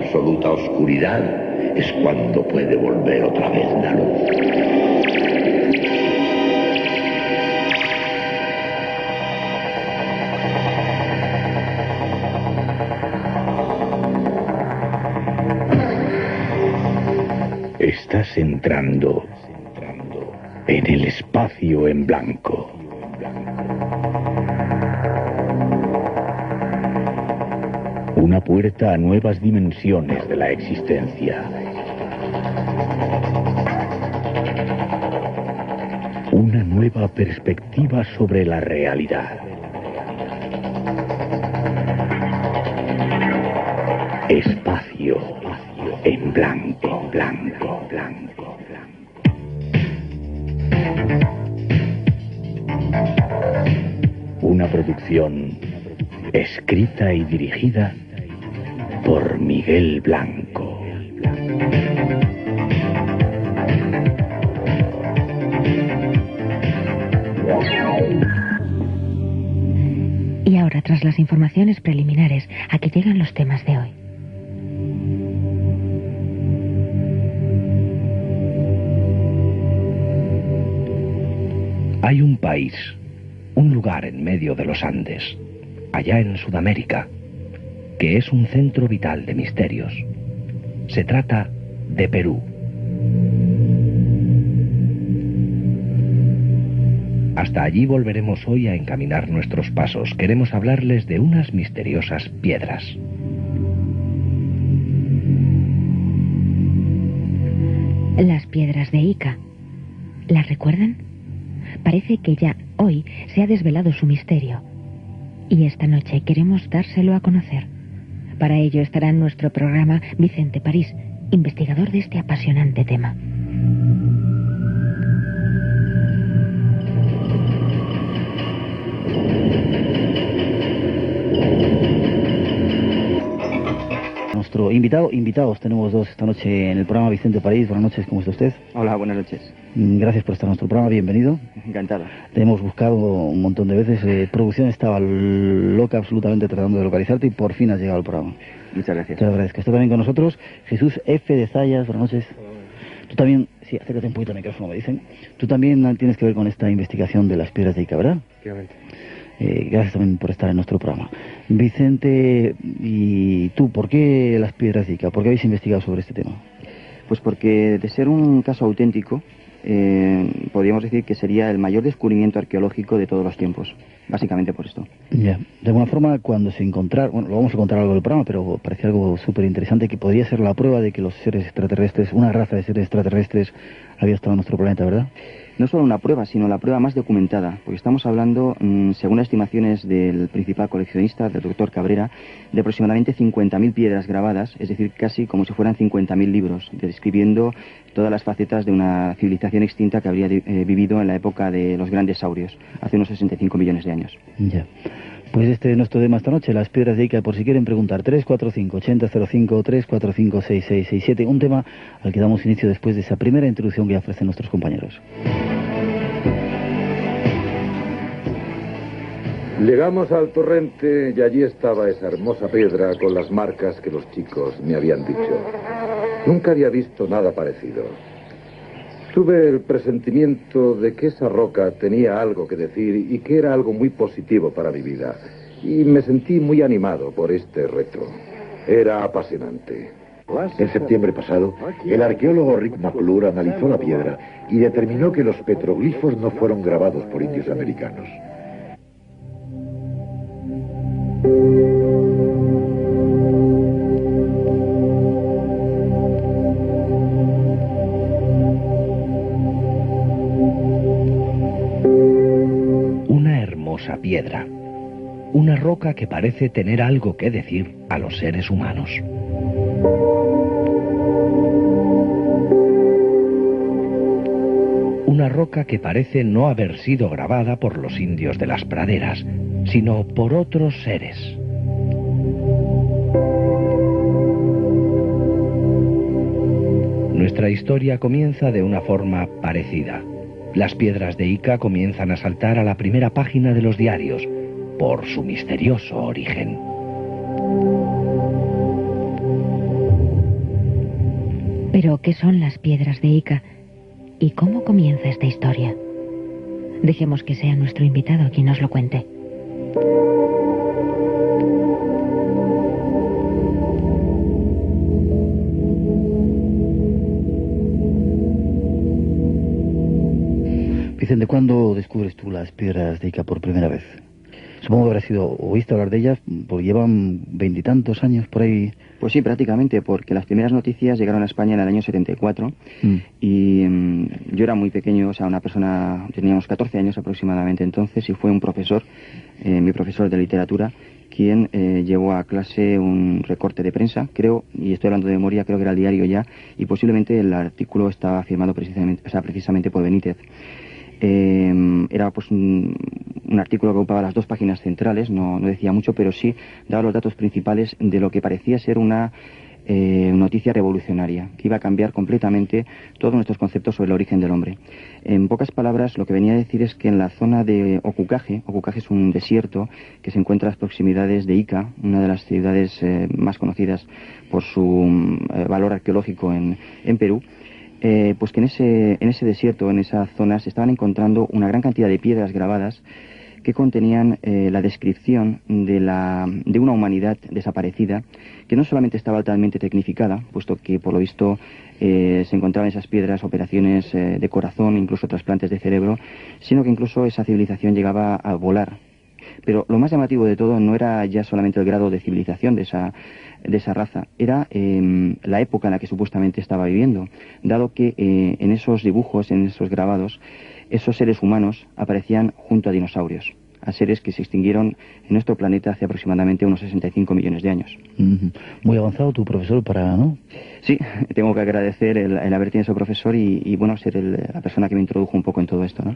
absoluta oscuridad es cuando puede volver otra vez la luz. Estás entrando en el espacio en blanco. Una puerta a nuevas dimensiones de la existencia. Una nueva perspectiva sobre la realidad. Espacio en blanco, blanco, blanco, blanco. Una producción escrita y dirigida por Miguel Blanco. Y ahora, tras las informaciones preliminares, a que llegan los temas de hoy. Hay un país, un lugar en medio de los Andes, allá en Sudamérica, que es un centro vital de misterios. Se trata de Perú. Hasta allí volveremos hoy a encaminar nuestros pasos. Queremos hablarles de unas misteriosas piedras. Las piedras de Ica. ¿Las recuerdan? Parece que ya hoy se ha desvelado su misterio. Y esta noche queremos dárselo a conocer. Para ello estará en nuestro programa Vicente París, investigador de este apasionante tema. Nuestro invitados tenemos dos esta noche en el programa. Vicente París, buenas noches, ¿cómo está usted? Hola, buenas noches. Gracias por estar en nuestro programa, bienvenido. Encantado. Te hemos buscado un montón de veces, producción estaba loca absolutamente tratando de localizarte y por fin has llegado al programa. Muchas gracias. Te agradezco. Está también con nosotros Jesús F. de Zayas, buenas noches. Tú también, sí, acércate un poquito al micrófono, me dicen. Tú también tienes que ver con esta investigación de las piedras de Ica, ¿verdad? Efectivamente. Gracias también por estar en nuestro programa. Vicente, y tú, ¿por qué las piedras de Ica? ¿Por qué habéis investigado sobre este tema? Pues porque de ser un caso auténtico, podríamos decir que sería el mayor descubrimiento arqueológico de todos los tiempos. Básicamente por esto. Ya. De alguna forma, cuando se encontraron, bueno, lo vamos a contar algo del programa, pero parece algo súper interesante que podría ser la prueba de que los seres extraterrestres, una raza de seres extraterrestres, había estado en nuestro planeta, ¿verdad? No solo una prueba, sino la prueba más documentada, porque estamos hablando, según las estimaciones del principal coleccionista, del doctor Cabrera, de aproximadamente 50.000 piedras grabadas, es decir, casi como si fueran 50.000 libros, describiendo todas las facetas de una civilización extinta que habría vivido en la época de los grandes saurios, hace unos 65 millones de años. Ya. Pues este es nuestro tema esta noche, las piedras de Ica, por si quieren preguntar, 345-8005, 345-6667, un tema al que damos inicio después de esa primera introducción que ofrecen nuestros compañeros. Llegamos al torrente y allí estaba esa hermosa piedra con las marcas que los chicos me habían dicho. Nunca había visto nada parecido. Tuve el presentimiento de que esa roca tenía algo que decir y que era algo muy positivo para mi vida. Y me sentí muy animado por este reto. Era apasionante. En septiembre pasado, el arqueólogo Rick McClure analizó la piedra y determinó que los petroglifos no fueron grabados por indios americanos. Una hermosa piedra. Una roca que parece tener algo que decir a los seres humanos. Una roca que parece no haber sido grabada por los indios de las praderas, sino por otros seres. Nuestra historia comienza de una forma parecida. Las piedras de Ica comienzan a saltar a la primera página de los diarios por su misterioso origen. Pero, ¿qué son las piedras de Ica? ¿Y cómo comienza esta historia? Dejemos que sea nuestro invitado quien nos lo cuente. Vicente, ¿cuándo descubres tú las piedras de Ica por primera vez? Supongo que habrás oíste hablar de ellas, porque llevan 20 y tantos años por ahí. Pues sí, prácticamente, porque las primeras noticias llegaron a España en el año 74 y yo era muy pequeño, o sea, teníamos 14 años aproximadamente entonces, y fue un profesor, mi profesor de literatura, quien llevó a clase un recorte de prensa, creo, y estoy hablando de memoria, creo que era el Diario Ya, y posiblemente el artículo estaba firmado precisamente por Benítez. Era pues un artículo que ocupaba las 2 páginas centrales, no decía mucho, pero sí daba los datos principales de lo que parecía ser una noticia revolucionaria, que iba a cambiar completamente todos nuestros conceptos sobre el origen del hombre. En pocas palabras, lo que venía a decir es que en la zona de Ocucaje es un desierto que se encuentra a las proximidades de Ica, una de las ciudades más conocidas por su valor arqueológico en Perú, pues que en ese desierto, en esa zona, se estaban encontrando una gran cantidad de piedras grabadas que contenían la descripción de una humanidad desaparecida, que no solamente estaba altamente tecnificada, puesto que por lo visto se encontraban en esas piedras operaciones de corazón, incluso trasplantes de cerebro, sino que incluso esa civilización llegaba a volar. Pero lo más llamativo de todo no era ya solamente el grado de civilización de esa raza, era la época en la que supuestamente estaba viviendo, dado que en esos dibujos, en esos grabados, esos seres humanos aparecían junto a dinosaurios, a seres que se extinguieron en nuestro planeta hace aproximadamente unos 65 millones de años. Muy avanzado tu profesor ¿no? Sí, tengo que agradecer el haber tenido ese profesor y bueno, ser la persona que me introdujo un poco en todo esto, ¿no?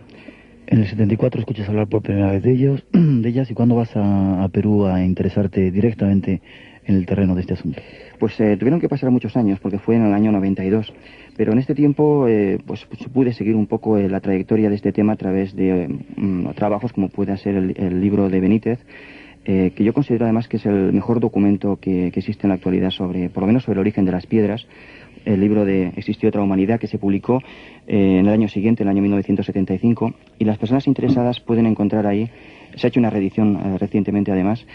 En el 74 escuchas hablar por primera vez de ellas, ¿y cuándo vas a Perú a interesarte directamente en el terreno de este asunto? Pues tuvieron que pasar muchos años, porque fue en el año 92, pero en este tiempo pues pude seguir un poco la trayectoria de este tema a través de trabajos como puede ser el libro de Benítez, que yo considero además que es el mejor documento que existe en la actualidad por lo menos sobre el origen de las piedras. El libro de Existió otra humanidad, que se publicó en el año siguiente, en el año 1975, y las personas interesadas pueden encontrar ahí, se ha hecho una reedición recientemente además,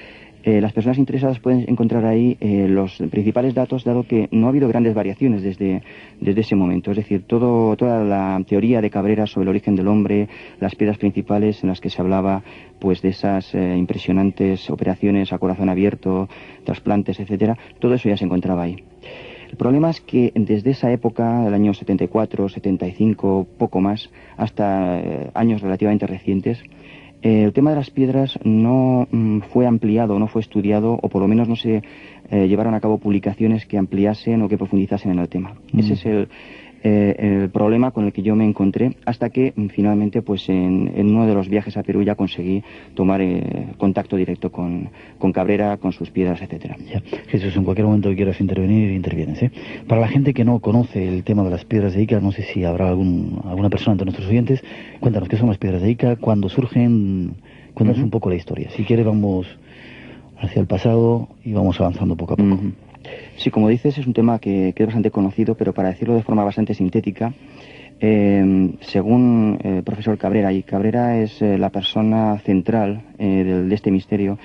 las personas interesadas pueden encontrar ahí los principales datos, dado que no ha habido grandes variaciones desde ese momento. Es decir, toda la teoría de Cabrera sobre el origen del hombre, las piedras principales en las que se hablaba pues de esas impresionantes operaciones a corazón abierto, trasplantes, etcétera, todo eso ya se encontraba ahí. El problema es que desde esa época, del año 74, 75, poco más, hasta años relativamente recientes, el tema de las piedras no fue ampliado, no fue estudiado, o por lo menos no se llevaron a cabo publicaciones que ampliasen o que profundizasen en el tema. Ese es el problema con el que yo me encontré, hasta que finalmente pues en uno de los viajes a Perú ya conseguí tomar contacto directo con Cabrera, con sus piedras, etcétera. Ya. Jesús, en cualquier momento que quieras intervenir, intervienes, ¿eh? Para la gente que no conoce el tema de las piedras de Ica, no sé si habrá alguna persona entre nuestros oyentes, cuéntanos qué son las piedras de Ica, cuándo surgen, cuéntanos un poco la historia. Si quieres vamos hacia el pasado y vamos avanzando poco a poco. Sí, como dices, es un tema que es bastante conocido, pero para decirlo de forma bastante sintética, según el profesor Cabrera, y Cabrera es la persona central de este misterio,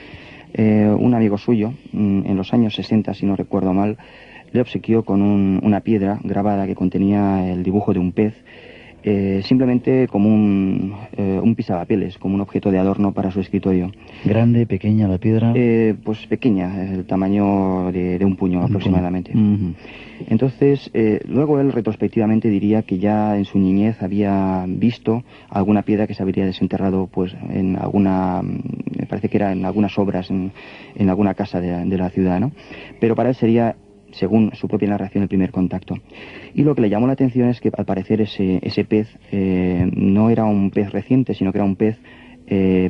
un amigo suyo, en los años 60, si no recuerdo mal, le obsequió con una piedra grabada que contenía el dibujo de un pez, simplemente como un pisapapeles, como un objeto de adorno para su escritorio. ¿Grande, pequeña la piedra? Pues pequeña, el tamaño de un puño aproximadamente. Entonces, luego él retrospectivamente diría que ya en su niñez había visto alguna piedra que se habría desenterrado pues en alguna, me parece que era en algunas obras, en alguna casa de la ciudad, ¿no? Pero para él sería, según su propia narración, el primer contacto. Y lo que le llamó la atención es que al parecer ese pez no era un pez reciente, sino que era un pez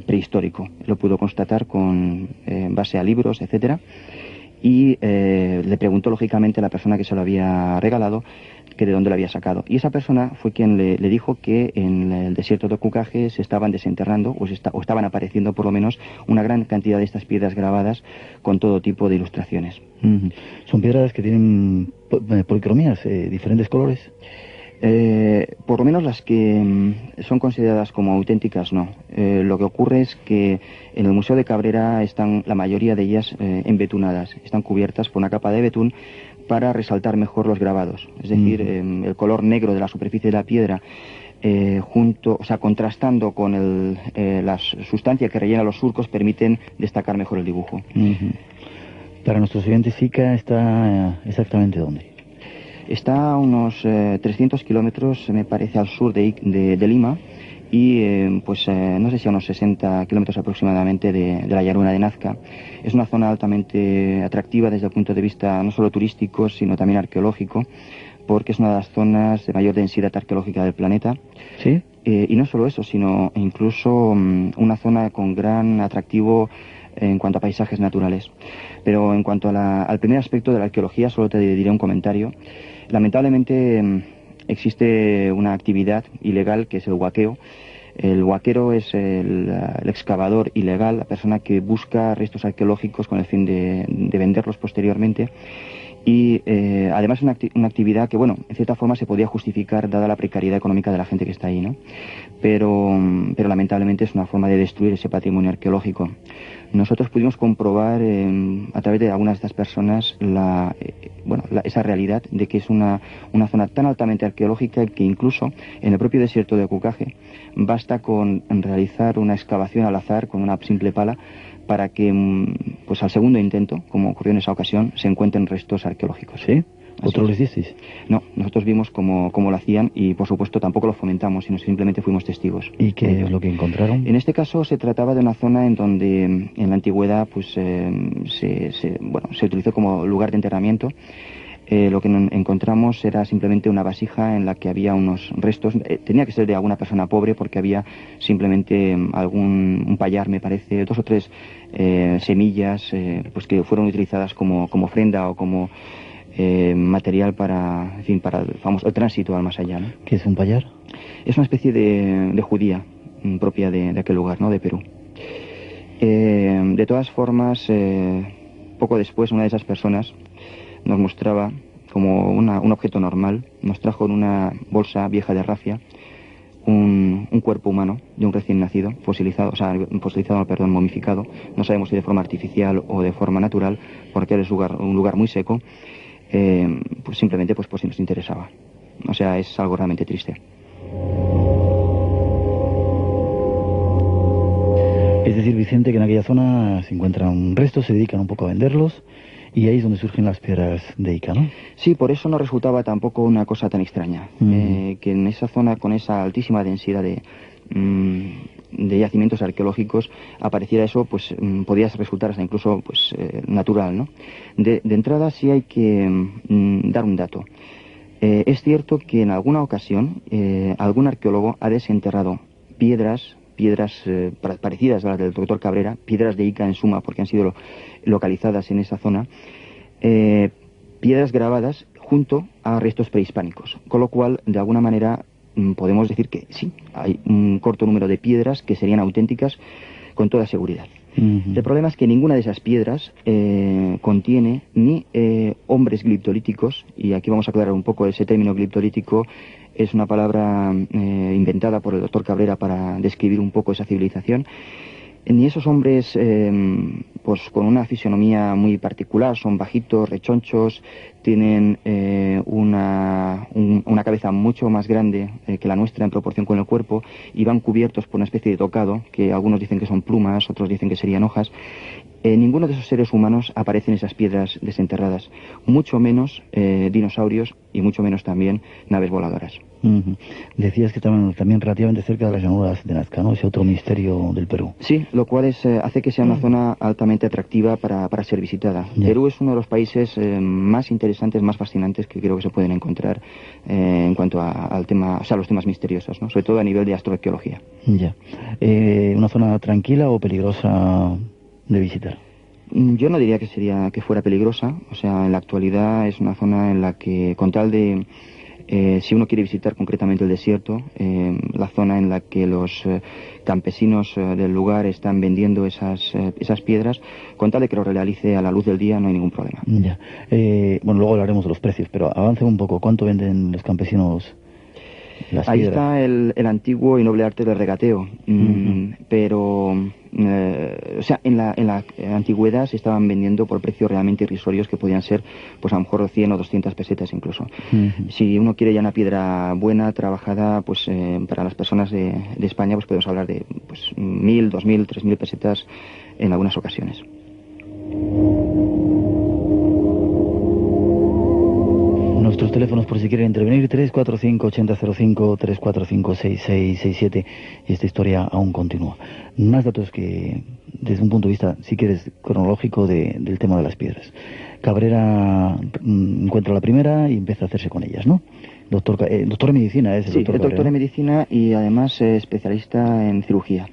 prehistórico. Lo pudo constatar en base a libros, etcétera. Y le preguntó lógicamente a la persona que se lo había regalado que de dónde lo había sacado. Y esa persona fue quien le dijo que en el desierto de Cucaje se estaban desenterrando, o estaban apareciendo por lo menos, una gran cantidad de estas piedras grabadas con todo tipo de ilustraciones. Son piedras que tienen policromías, diferentes colores. Por lo menos las que son consideradas como auténticas, no. Lo que ocurre es que en el Museo de Cabrera están la mayoría de ellas embetunadas, están cubiertas por una capa de betún para resaltar mejor los grabados. Es decir, el color negro de la superficie de la piedra contrastando con la sustancia que rellena los surcos, permiten destacar mejor el dibujo. Para nuestros oyentes, Ica está exactamente ¿dónde? Está a unos 300 kilómetros, me parece, al sur de Lima, y no sé si a unos 60 kilómetros aproximadamente de la llanura de Nazca. Es una zona altamente atractiva desde el punto de vista no solo turístico, sino también arqueológico, porque es una de las zonas de mayor densidad arqueológica del planeta. ¿Sí? Y no solo eso, sino incluso una zona con gran atractivo en cuanto a paisajes naturales. Pero en cuanto al primer aspecto de la arqueología, solo te diré un comentario. Lamentablemente existe una actividad ilegal que es el huaqueo. El huaquero es el excavador ilegal, la persona que busca restos arqueológicos con el fin de venderlos posteriormente. Y además una actividad que, bueno, en cierta forma se podía justificar dada la precariedad económica de la gente que está ahí, ¿no? Pero lamentablemente es una forma de destruir ese patrimonio arqueológico. Nosotros pudimos comprobar a través de algunas de estas personas esa realidad de que es una zona tan altamente arqueológica que incluso en el propio desierto de Cucaje basta con realizar una excavación al azar con una simple pala para que al segundo intento, como ocurrió en esa ocasión, se encuentren restos arqueológicos. ¿Sí? ¿Otros lo hicisteis? No, nosotros vimos cómo lo hacían y por supuesto tampoco lo fomentamos, sino simplemente fuimos testigos. ¿Y qué es lo que encontraron? En este caso se trataba de una zona en donde en la antigüedad se utilizó como lugar de enterramiento. Lo que encontramos era simplemente una vasija en la que había unos restos. Tenía que ser de alguna persona pobre porque había simplemente un payar, me parece, 2 o 3 semillas que fueron utilizadas como ofrenda o como material para el tránsito al más allá, ¿no? ¿Qué es un payar? Es una especie de judía propia de aquel lugar, ¿no? De Perú. De todas formas, poco después una de esas personas nos mostraba como un objeto normal, nos trajo en una bolsa vieja de rafia un cuerpo humano de un recién nacido, momificado. No sabemos si de forma artificial o de forma natural, porque es un lugar muy seco. Simplemente por si nos interesaba. O sea, es algo realmente triste. Es decir, Vicente, que en aquella zona se encuentran restos, se dedican un poco a venderlos, y ahí es donde surgen las piedras de Ica, ¿no? Sí, por eso no resultaba tampoco una cosa tan extraña. Que en esa zona, con esa altísima densidad de yacimientos arqueológicos, apareciera eso, podía resultar hasta incluso natural, ¿no? De entrada sí hay que dar un dato. Es cierto que en alguna ocasión algún arqueólogo ha desenterrado piedras parecidas a las del doctor Cabrera, piedras de Ica en suma, porque han sido localizadas en esa zona, piedras grabadas junto a restos prehispánicos, con lo cual, de alguna manera, podemos decir que sí, hay un corto número de piedras que serían auténticas con toda seguridad. El problema es que ninguna de esas piedras contiene ni hombres gliptolíticos, y aquí vamos a aclarar un poco ese término gliptolítico. Es una palabra inventada por el doctor Cabrera para describir un poco esa civilización. Ni esos hombres con una fisionomía muy particular, son bajitos, rechonchos, tienen una cabeza mucho más grande que la nuestra en proporción con el cuerpo, y van cubiertos por una especie de tocado, que algunos dicen que son plumas, otros dicen que serían hojas. Ninguno de esos seres humanos aparece en esas piedras desenterradas, mucho menos dinosaurios y mucho menos también naves voladoras. Decías que también relativamente cerca de las llanuras de Nazca, ¿no? Ese otro misterio del Perú. Sí, lo cual hace que sea una zona altamente atractiva para ser visitada. Perú es uno de los países más interesantes, más fascinantes que creo que se pueden encontrar en cuanto al tema, los temas misteriosos, ¿no? Sobre todo a nivel de astroarqueología. Ya. ¿Una zona tranquila o peligrosa de visitar? Yo no diría que fuera peligrosa. O sea, en la actualidad es una zona en la que, con tal de Si uno quiere visitar concretamente el desierto, la zona en la que los campesinos del lugar están vendiendo esas piedras, con tal de que lo realice a la luz del día, no hay ningún problema. Ya. Bueno, luego hablaremos de los precios, pero avance un poco. ¿Cuánto venden los campesinos las Ahí piedras? está el antiguo y noble arte del regateo. Pero, o sea, en la antigüedad se estaban vendiendo por precios realmente irrisorios que podían ser, pues a lo mejor 100 o 200 pesetas incluso. Si uno quiere ya una piedra buena, trabajada, pues para las personas de España, pues podemos hablar de 1.000, 2.000, 3.000 pesetas en algunas ocasiones. Nuestros teléfonos, por si quieren intervenir, 345-8005, 345-6667. Y esta historia aún continúa. Más datos que, desde un punto de vista, si quieres, cronológico del tema de las piedras. Cabrera encuentra la primera y empieza a hacerse con ellas, ¿no? Doctor en medicina, ¿es el Sí, doctor es doctor Cabrera? en medicina y además especialista en cirugía.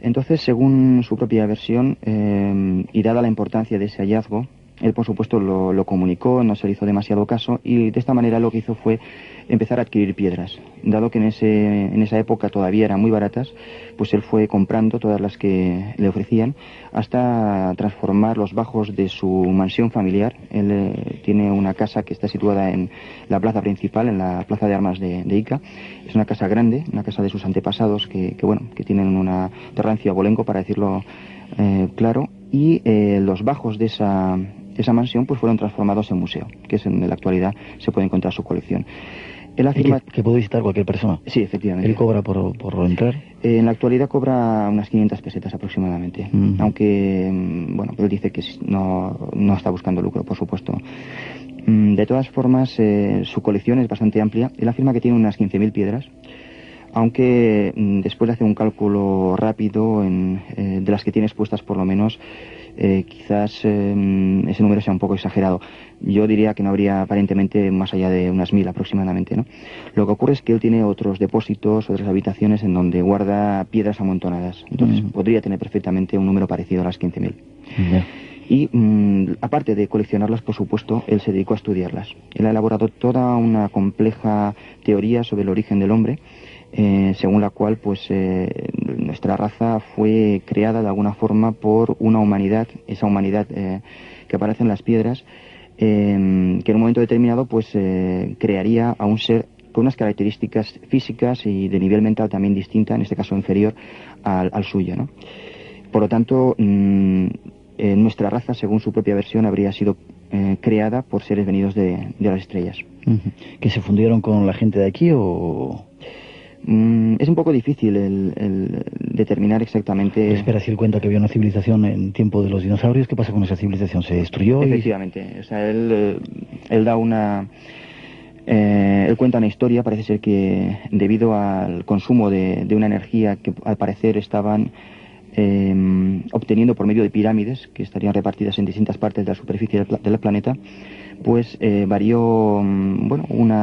Entonces, según su propia versión, y dada la importancia de ese hallazgo, él, por supuesto, lo comunicó, no se le hizo demasiado caso, y de esta manera lo que hizo fue empezar a adquirir piedras. Dado que en esa época todavía eran muy baratas, pues él fue comprando todas las que le ofrecían, hasta transformar los bajos de su mansión familiar. Él tiene una casa que está situada en la plaza principal, en la plaza de armas de Ica. Es una casa grande, una casa de sus antepasados que tienen una terrancia abolengo, para decirlo claro, y los bajos de esa mansión pues fueron transformados en museo, que es en la actualidad se puede encontrar su colección. Él afirma que puede visitar cualquier persona. Sí, efectivamente. ¿Él cobra por entrar? En la actualidad cobra unas 500 pesetas aproximadamente, aunque él dice que no está buscando lucro, por supuesto. De todas formas, su colección es bastante amplia. Él afirma que tiene unas 15.000 piedras, aunque después de hacer un cálculo rápido de las que tiene expuestas, por lo menos, quizás ese número sea un poco exagerado. Yo diría que no habría aparentemente más allá de unas 1.000 aproximadamente, ¿no? Lo que ocurre es que él tiene otros depósitos, otras habitaciones en donde guarda piedras amontonadas. Entonces podría tener perfectamente un número parecido a las 15.000. Y aparte de coleccionarlas, por supuesto, él se dedicó a estudiarlas. Él ha elaborado toda una compleja teoría sobre el origen del hombre, según la cual nuestra raza fue creada de alguna forma por una humanidad, esa humanidad que aparece en las piedras, que en un momento determinado crearía a un ser con unas características físicas y de nivel mental también distinta, en este caso inferior al suyo, ¿no? Por lo tanto, nuestra raza, según su propia versión, habría sido creada por seres venidos de las estrellas. ¿Que se fundieron con la gente de aquí o...? Es un poco difícil el determinar exactamente... Espera, si él cuenta que había una civilización en tiempo de los dinosaurios, ¿qué pasa con esa civilización? ¿Se destruyó? Efectivamente, o sea, él da una... él cuenta una historia. Parece ser que debido al consumo de una energía que al parecer estaban obteniendo por medio de pirámides que estarían repartidas en distintas partes de la superficie del planeta, varió,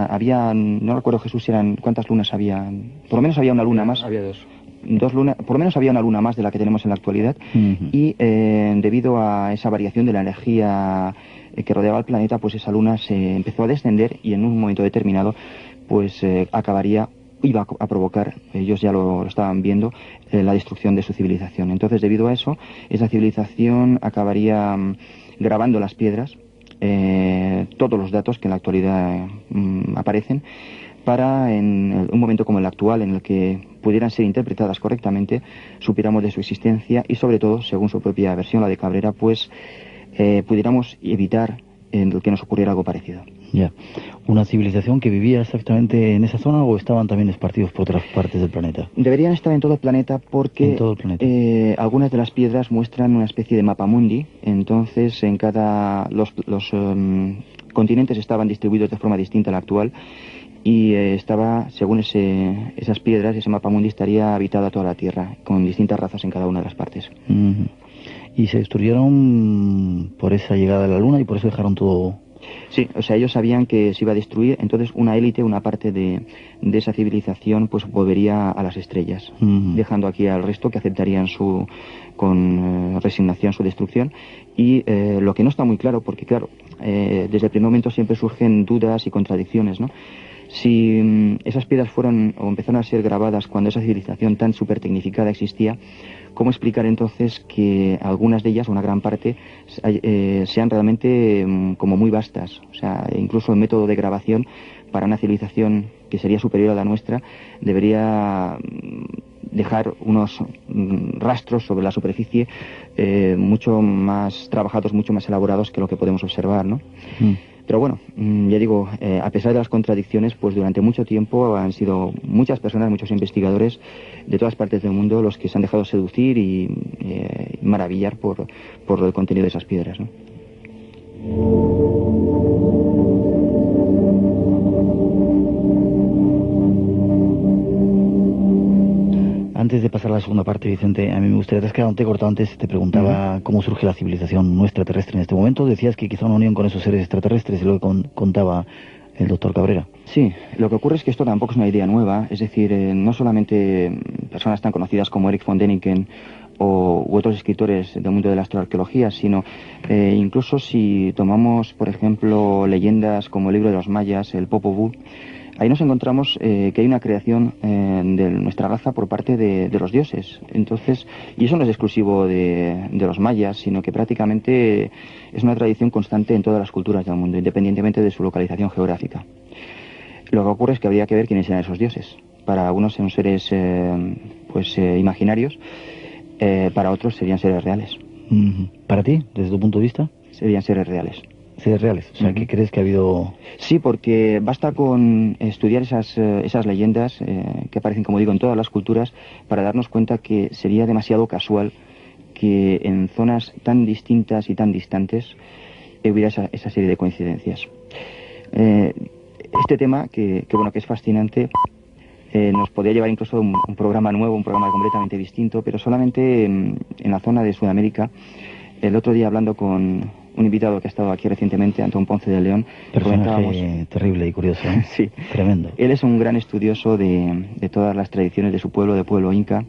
había, no recuerdo, Jesús, cuántas lunas había. Por lo menos había una luna más. Había dos lunas, por lo menos había una luna más de la que tenemos en la actualidad. Y debido a esa variación de la energía que rodeaba el planeta, pues esa luna se empezó a descender y en un momento determinado iba a provocar, ellos ya lo estaban viendo, la destrucción de su civilización. Entonces, debido a eso, esa civilización acabaría grabando las piedras, todos los datos que en la actualidad aparecen, para en un momento como el actual, en el que pudieran ser interpretadas correctamente, supiéramos de su existencia y, sobre todo, según su propia versión, la de Cabrera, pudiéramos evitar que nos ocurriera algo parecido. Ya. ¿Una civilización que vivía exactamente en esa zona o estaban también esparcidos por otras partes del planeta? Deberían estar en todo el planeta porque en todo el planeta. Algunas de las piedras muestran una especie de mapa mundi. Entonces, en los continentes estaban distribuidos de forma distinta a la actual, y según esas piedras, ese mapa mundi estaría habitado a toda la Tierra, con distintas razas en cada una de las partes. ¿Y se destruyeron por esa llegada de la Luna y por eso dejaron todo...? Sí, o sea, ellos sabían que se iba a destruir, entonces una élite, una parte de esa civilización, volvería a las estrellas, dejando aquí al resto que aceptarían con resignación su destrucción. Y lo que no está muy claro, porque claro, desde el primer momento siempre surgen dudas y contradicciones, ¿no? Si esas piedras fueron o empezaron a ser grabadas cuando esa civilización tan súper tecnificada existía, ¿cómo explicar entonces que algunas de ellas, una gran parte, sean realmente como muy vastas? O sea, incluso el método de grabación para una civilización que sería superior a la nuestra debería dejar unos rastros sobre la superficie mucho más trabajados, mucho más elaborados que lo que podemos observar, ¿no? Pero bueno, ya digo, a pesar de las contradicciones, pues durante mucho tiempo han sido muchas personas, muchos investigadores de todas partes del mundo los que se han dejado seducir y maravillar por el contenido de esas piedras, ¿no? Antes de pasar a la segunda parte, Vicente, a mí me gustaría, te has quedado, te he cortado antes, te preguntaba cómo surge la civilización nuestra terrestre en este momento. Decías que quizá una unión con esos seres extraterrestres, y lo que contaba el doctor Cabrera. Sí, lo que ocurre es que esto tampoco es una idea nueva, es decir, no solamente personas tan conocidas como Erich von Däniken u otros escritores del mundo de la astroarqueología, sino incluso si tomamos, por ejemplo, leyendas como el libro de los mayas, el Popol Vuh, ahí nos encontramos que hay una creación de nuestra raza por parte de los dioses. Entonces, y eso no es exclusivo de los mayas, sino que prácticamente es una tradición constante en todas las culturas del mundo, independientemente de su localización geográfica. Lo que ocurre es que habría que ver quiénes eran esos dioses. Para algunos son seres imaginarios, para otros serían seres reales. ¿Para ti, desde tu punto de vista? Serían seres reales. Seres reales, o sea, ¿qué crees que ha habido? Sí, porque basta con estudiar esas leyendas que aparecen, como digo, en todas las culturas, para darnos cuenta que sería demasiado casual que en zonas tan distintas y tan distantes hubiera esa serie de coincidencias. Este tema, que es fascinante, nos podría llevar incluso a un programa nuevo, un programa completamente distinto, pero solamente en la zona de Sudamérica. El otro día, hablando con un invitado que ha estado aquí recientemente, Antón Ponce de León, personaje terrible y curioso, ¿eh? Sí, tremendo. Él es un gran estudioso de todas las tradiciones de su pueblo, del pueblo inca,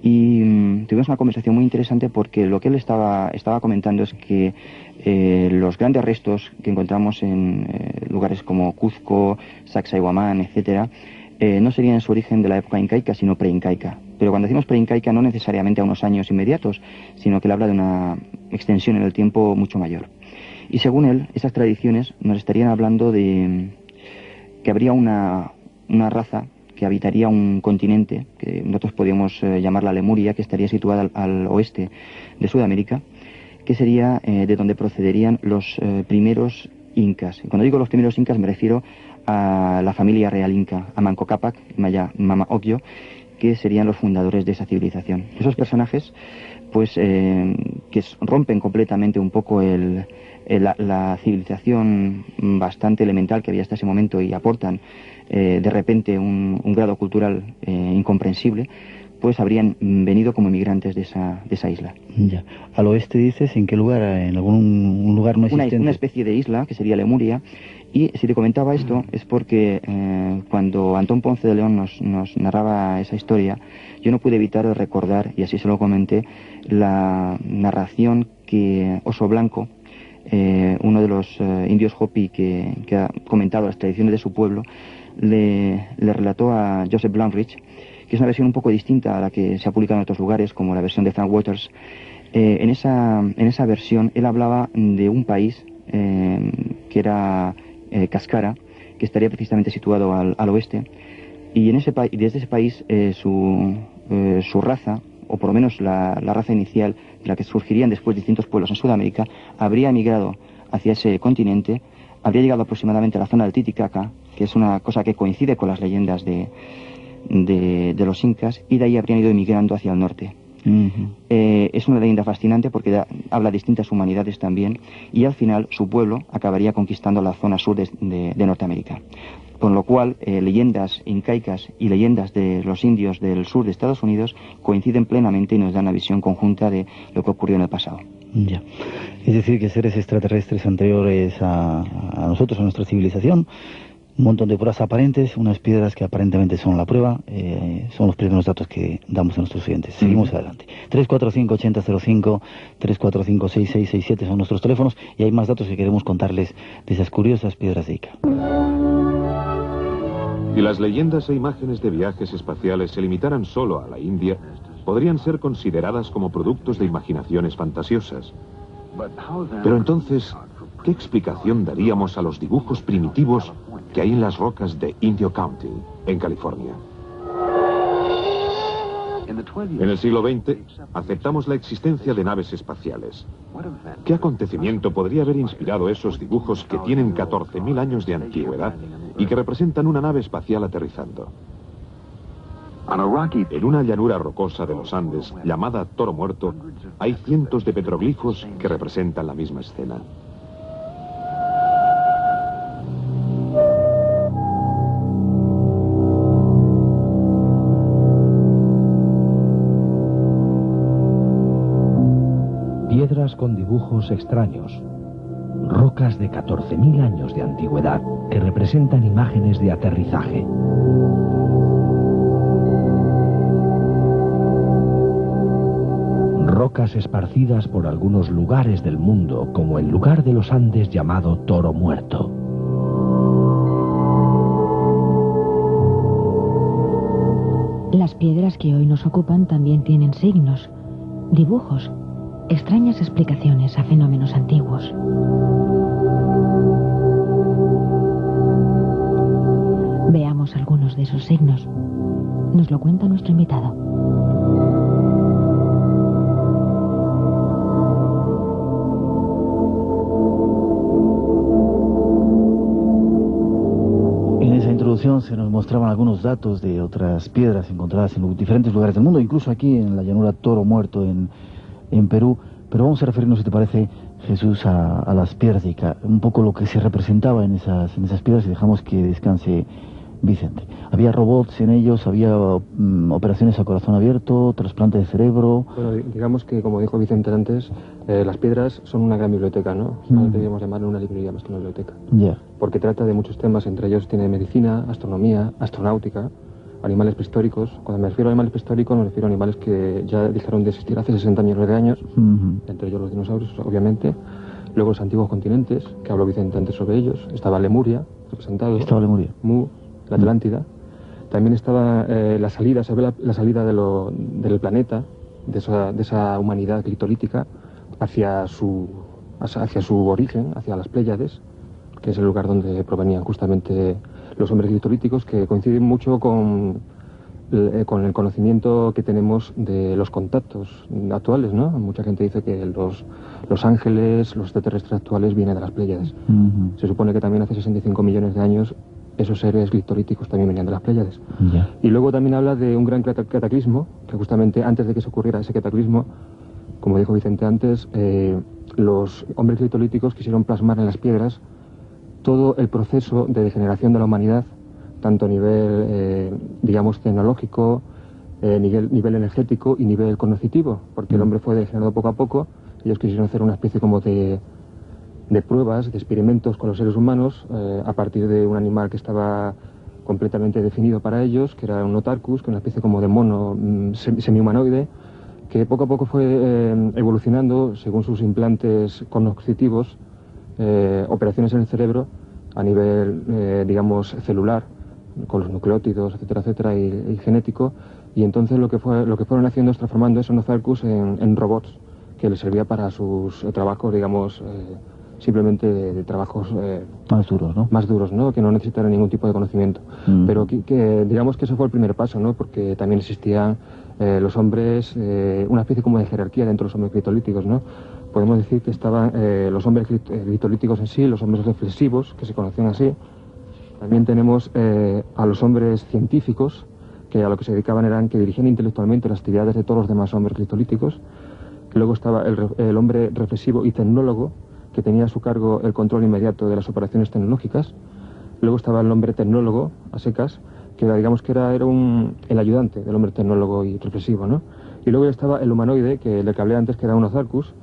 y tuvimos una conversación muy interesante porque lo que él estaba comentando es que los grandes restos que encontramos en lugares como Cuzco, Sacsayhuamán, etcétera, no serían en su origen de la época incaica, sino preincaica. Pero cuando decimos preincaica, no necesariamente a unos años inmediatos, sino que él habla de una extensión en el tiempo mucho mayor. Y según él, esas tradiciones nos estarían hablando de que habría una raza que habitaría un continente, que nosotros podríamos llamarla Lemuria, que estaría situada al oeste de Sudamérica, que sería de donde procederían los primeros incas. Y cuando digo los primeros incas me refiero a la familia real inca, a Manco Cápac y Mama Ocllo, que serían los fundadores de esa civilización. Esos personajes, pues, que rompen completamente un poco la civilización bastante elemental que había hasta ese momento y aportan de repente un grado cultural incomprensible, pues habrían venido como emigrantes de esa isla. Ya. Al oeste dices, ¿en qué lugar? ¿En algún lugar no existente? Una especie de isla, que sería Lemuria. Y si te comentaba esto es porque cuando Antón Ponce de León nos narraba esa historia, yo no pude evitar recordar, y así se lo comenté, la narración que Oso Blanco, uno de los indios Hopi que ha comentado las tradiciones de su pueblo, le relató a Joseph Blumrich, que es una versión un poco distinta a la que se ha publicado en otros lugares, como la versión de Frank Waters. En esa versión él hablaba de un país que era Cascara, que estaría precisamente situado al oeste, y desde ese país su raza, o por lo menos la raza inicial de la que surgirían después distintos pueblos en Sudamérica, habría emigrado hacia ese continente, habría llegado aproximadamente a la zona del Titicaca, que es una cosa que coincide con las leyendas de los incas, y de ahí habrían ido emigrando hacia el norte. Es una leyenda fascinante porque habla de distintas humanidades también, y al final su pueblo acabaría conquistando la zona sur de Norteamérica. Con lo cual, leyendas incaicas y leyendas de los indios del sur de Estados Unidos coinciden plenamente y nos dan una visión conjunta de lo que ocurrió en el pasado. Ya. Es decir, que seres extraterrestres anteriores a nosotros, a nuestra civilización, un montón de pruebas aparentes, unas piedras que aparentemente son la prueba, son los primeros datos que damos a nuestros oyentes. Seguimos adelante. 345-8005, 345-6667 son nuestros teléfonos, y hay más datos que queremos contarles de esas curiosas piedras de Ica. Si las leyendas e imágenes de viajes espaciales se limitaran solo a la India, podrían ser consideradas como productos de imaginaciones fantasiosas. Pero entonces, ¿qué explicación daríamos a los dibujos primitivos que hay en las rocas de Indio County, en California? En el siglo XX, aceptamos la existencia de naves espaciales. ¿Qué acontecimiento podría haber inspirado esos dibujos que tienen 14.000 años de antigüedad y que representan una nave espacial aterrizando? En una llanura rocosa de los Andes, llamada Toro Muerto, hay cientos de petroglifos que representan la misma escena. Piedras con dibujos extraños, rocas de 14.000 años de antigüedad que representan imágenes de aterrizaje. Rocas esparcidas por algunos lugares del mundo, como el lugar de los Andes llamado Toro Muerto. Las piedras que hoy nos ocupan también tienen signos, dibujos, extrañas explicaciones a fenómenos antiguos. Veamos algunos de esos signos. Nos lo cuenta nuestro invitado. En esa introducción se nos mostraban algunos datos de otras piedras encontradas en diferentes lugares del mundo, incluso aquí en la llanura Toro Muerto en Perú, pero vamos a referirnos, si te parece, Jesús, a las piedras de Ica, un poco lo que se representaba en esas piedras, y dejamos que descanse Vicente. Había robots en ellos, había operaciones a corazón abierto, trasplante de cerebro. Bueno, digamos que, como dijo Vicente antes, las piedras son una gran biblioteca, ¿no? Deberíamos llamarlo una librería más que una biblioteca. Ya. Porque trata de muchos temas, entre ellos tiene medicina, astronomía, astronáutica, animales prehistóricos. Cuando me refiero a animales prehistóricos, me refiero a animales que ya dejaron de existir hace 60 millones de años, entre ellos los dinosaurios, obviamente. Luego los antiguos continentes, que habló Vicente antes sobre ellos. Estaba Lemuria, representado. Estaba Lemuria. Mu, la Atlántida. También estaba la salida, se ve la salida del planeta, de esa humanidad glitolítica, hacia su origen, hacia las Pléyades, que es el lugar donde provenían justamente los hombres glitolíticos, que coinciden mucho con el conocimiento que tenemos de los contactos actuales, ¿no? Mucha gente dice que los ángeles, los extraterrestres actuales vienen de las Pléyades. Se supone que también hace 65 millones de años esos seres glitolíticos también venían de las Pléyades. Y luego también habla de un gran cataclismo, que justamente antes de que se ocurriera ese cataclismo, como dijo Vicente antes, los hombres glitolíticos quisieron plasmar en las piedras todo el proceso de degeneración de la humanidad, tanto a nivel, digamos, tecnológico, nivel energético y nivel cognitivo, porque el hombre fue degenerando poco a poco. Ellos quisieron hacer una especie como de pruebas, de experimentos con los seres humanos, a partir de un animal que estaba completamente definido para ellos, que era un otarcus, que era una especie como de mono semi-humanoide, que poco a poco fue evolucionando según sus implantes cognitivos, operaciones en el cerebro a nivel, digamos, celular, con los nucleótidos, etcétera, etcétera, y genético. Y entonces lo que fueron haciendo es transformando esos otarcus en robots que les servía para sus trabajos, digamos, simplemente de trabajos más duros, ¿no? Más duros, ¿no? Que no necesitaran ningún tipo de conocimiento. Pero que digamos que eso fue el primer paso, ¿no? Porque también existían los hombres, una especie como de jerarquía dentro de los hombres glitolíticos, ¿no? Podemos decir que estaban los hombres glitolíticos en sí, los hombres reflexivos, que se conocían así. También tenemos a los hombres científicos, que a lo que se dedicaban eran que dirigían intelectualmente las actividades de todos los demás hombres glitolíticos. Luego estaba el hombre reflexivo y tecnólogo, que tenía a su cargo el control inmediato de las operaciones tecnológicas. Luego estaba el hombre tecnólogo, a secas, que digamos que era el ayudante del hombre tecnólogo y reflexivo, ¿no? Y luego estaba el humanoide, del que hablé antes, que era un otarcus,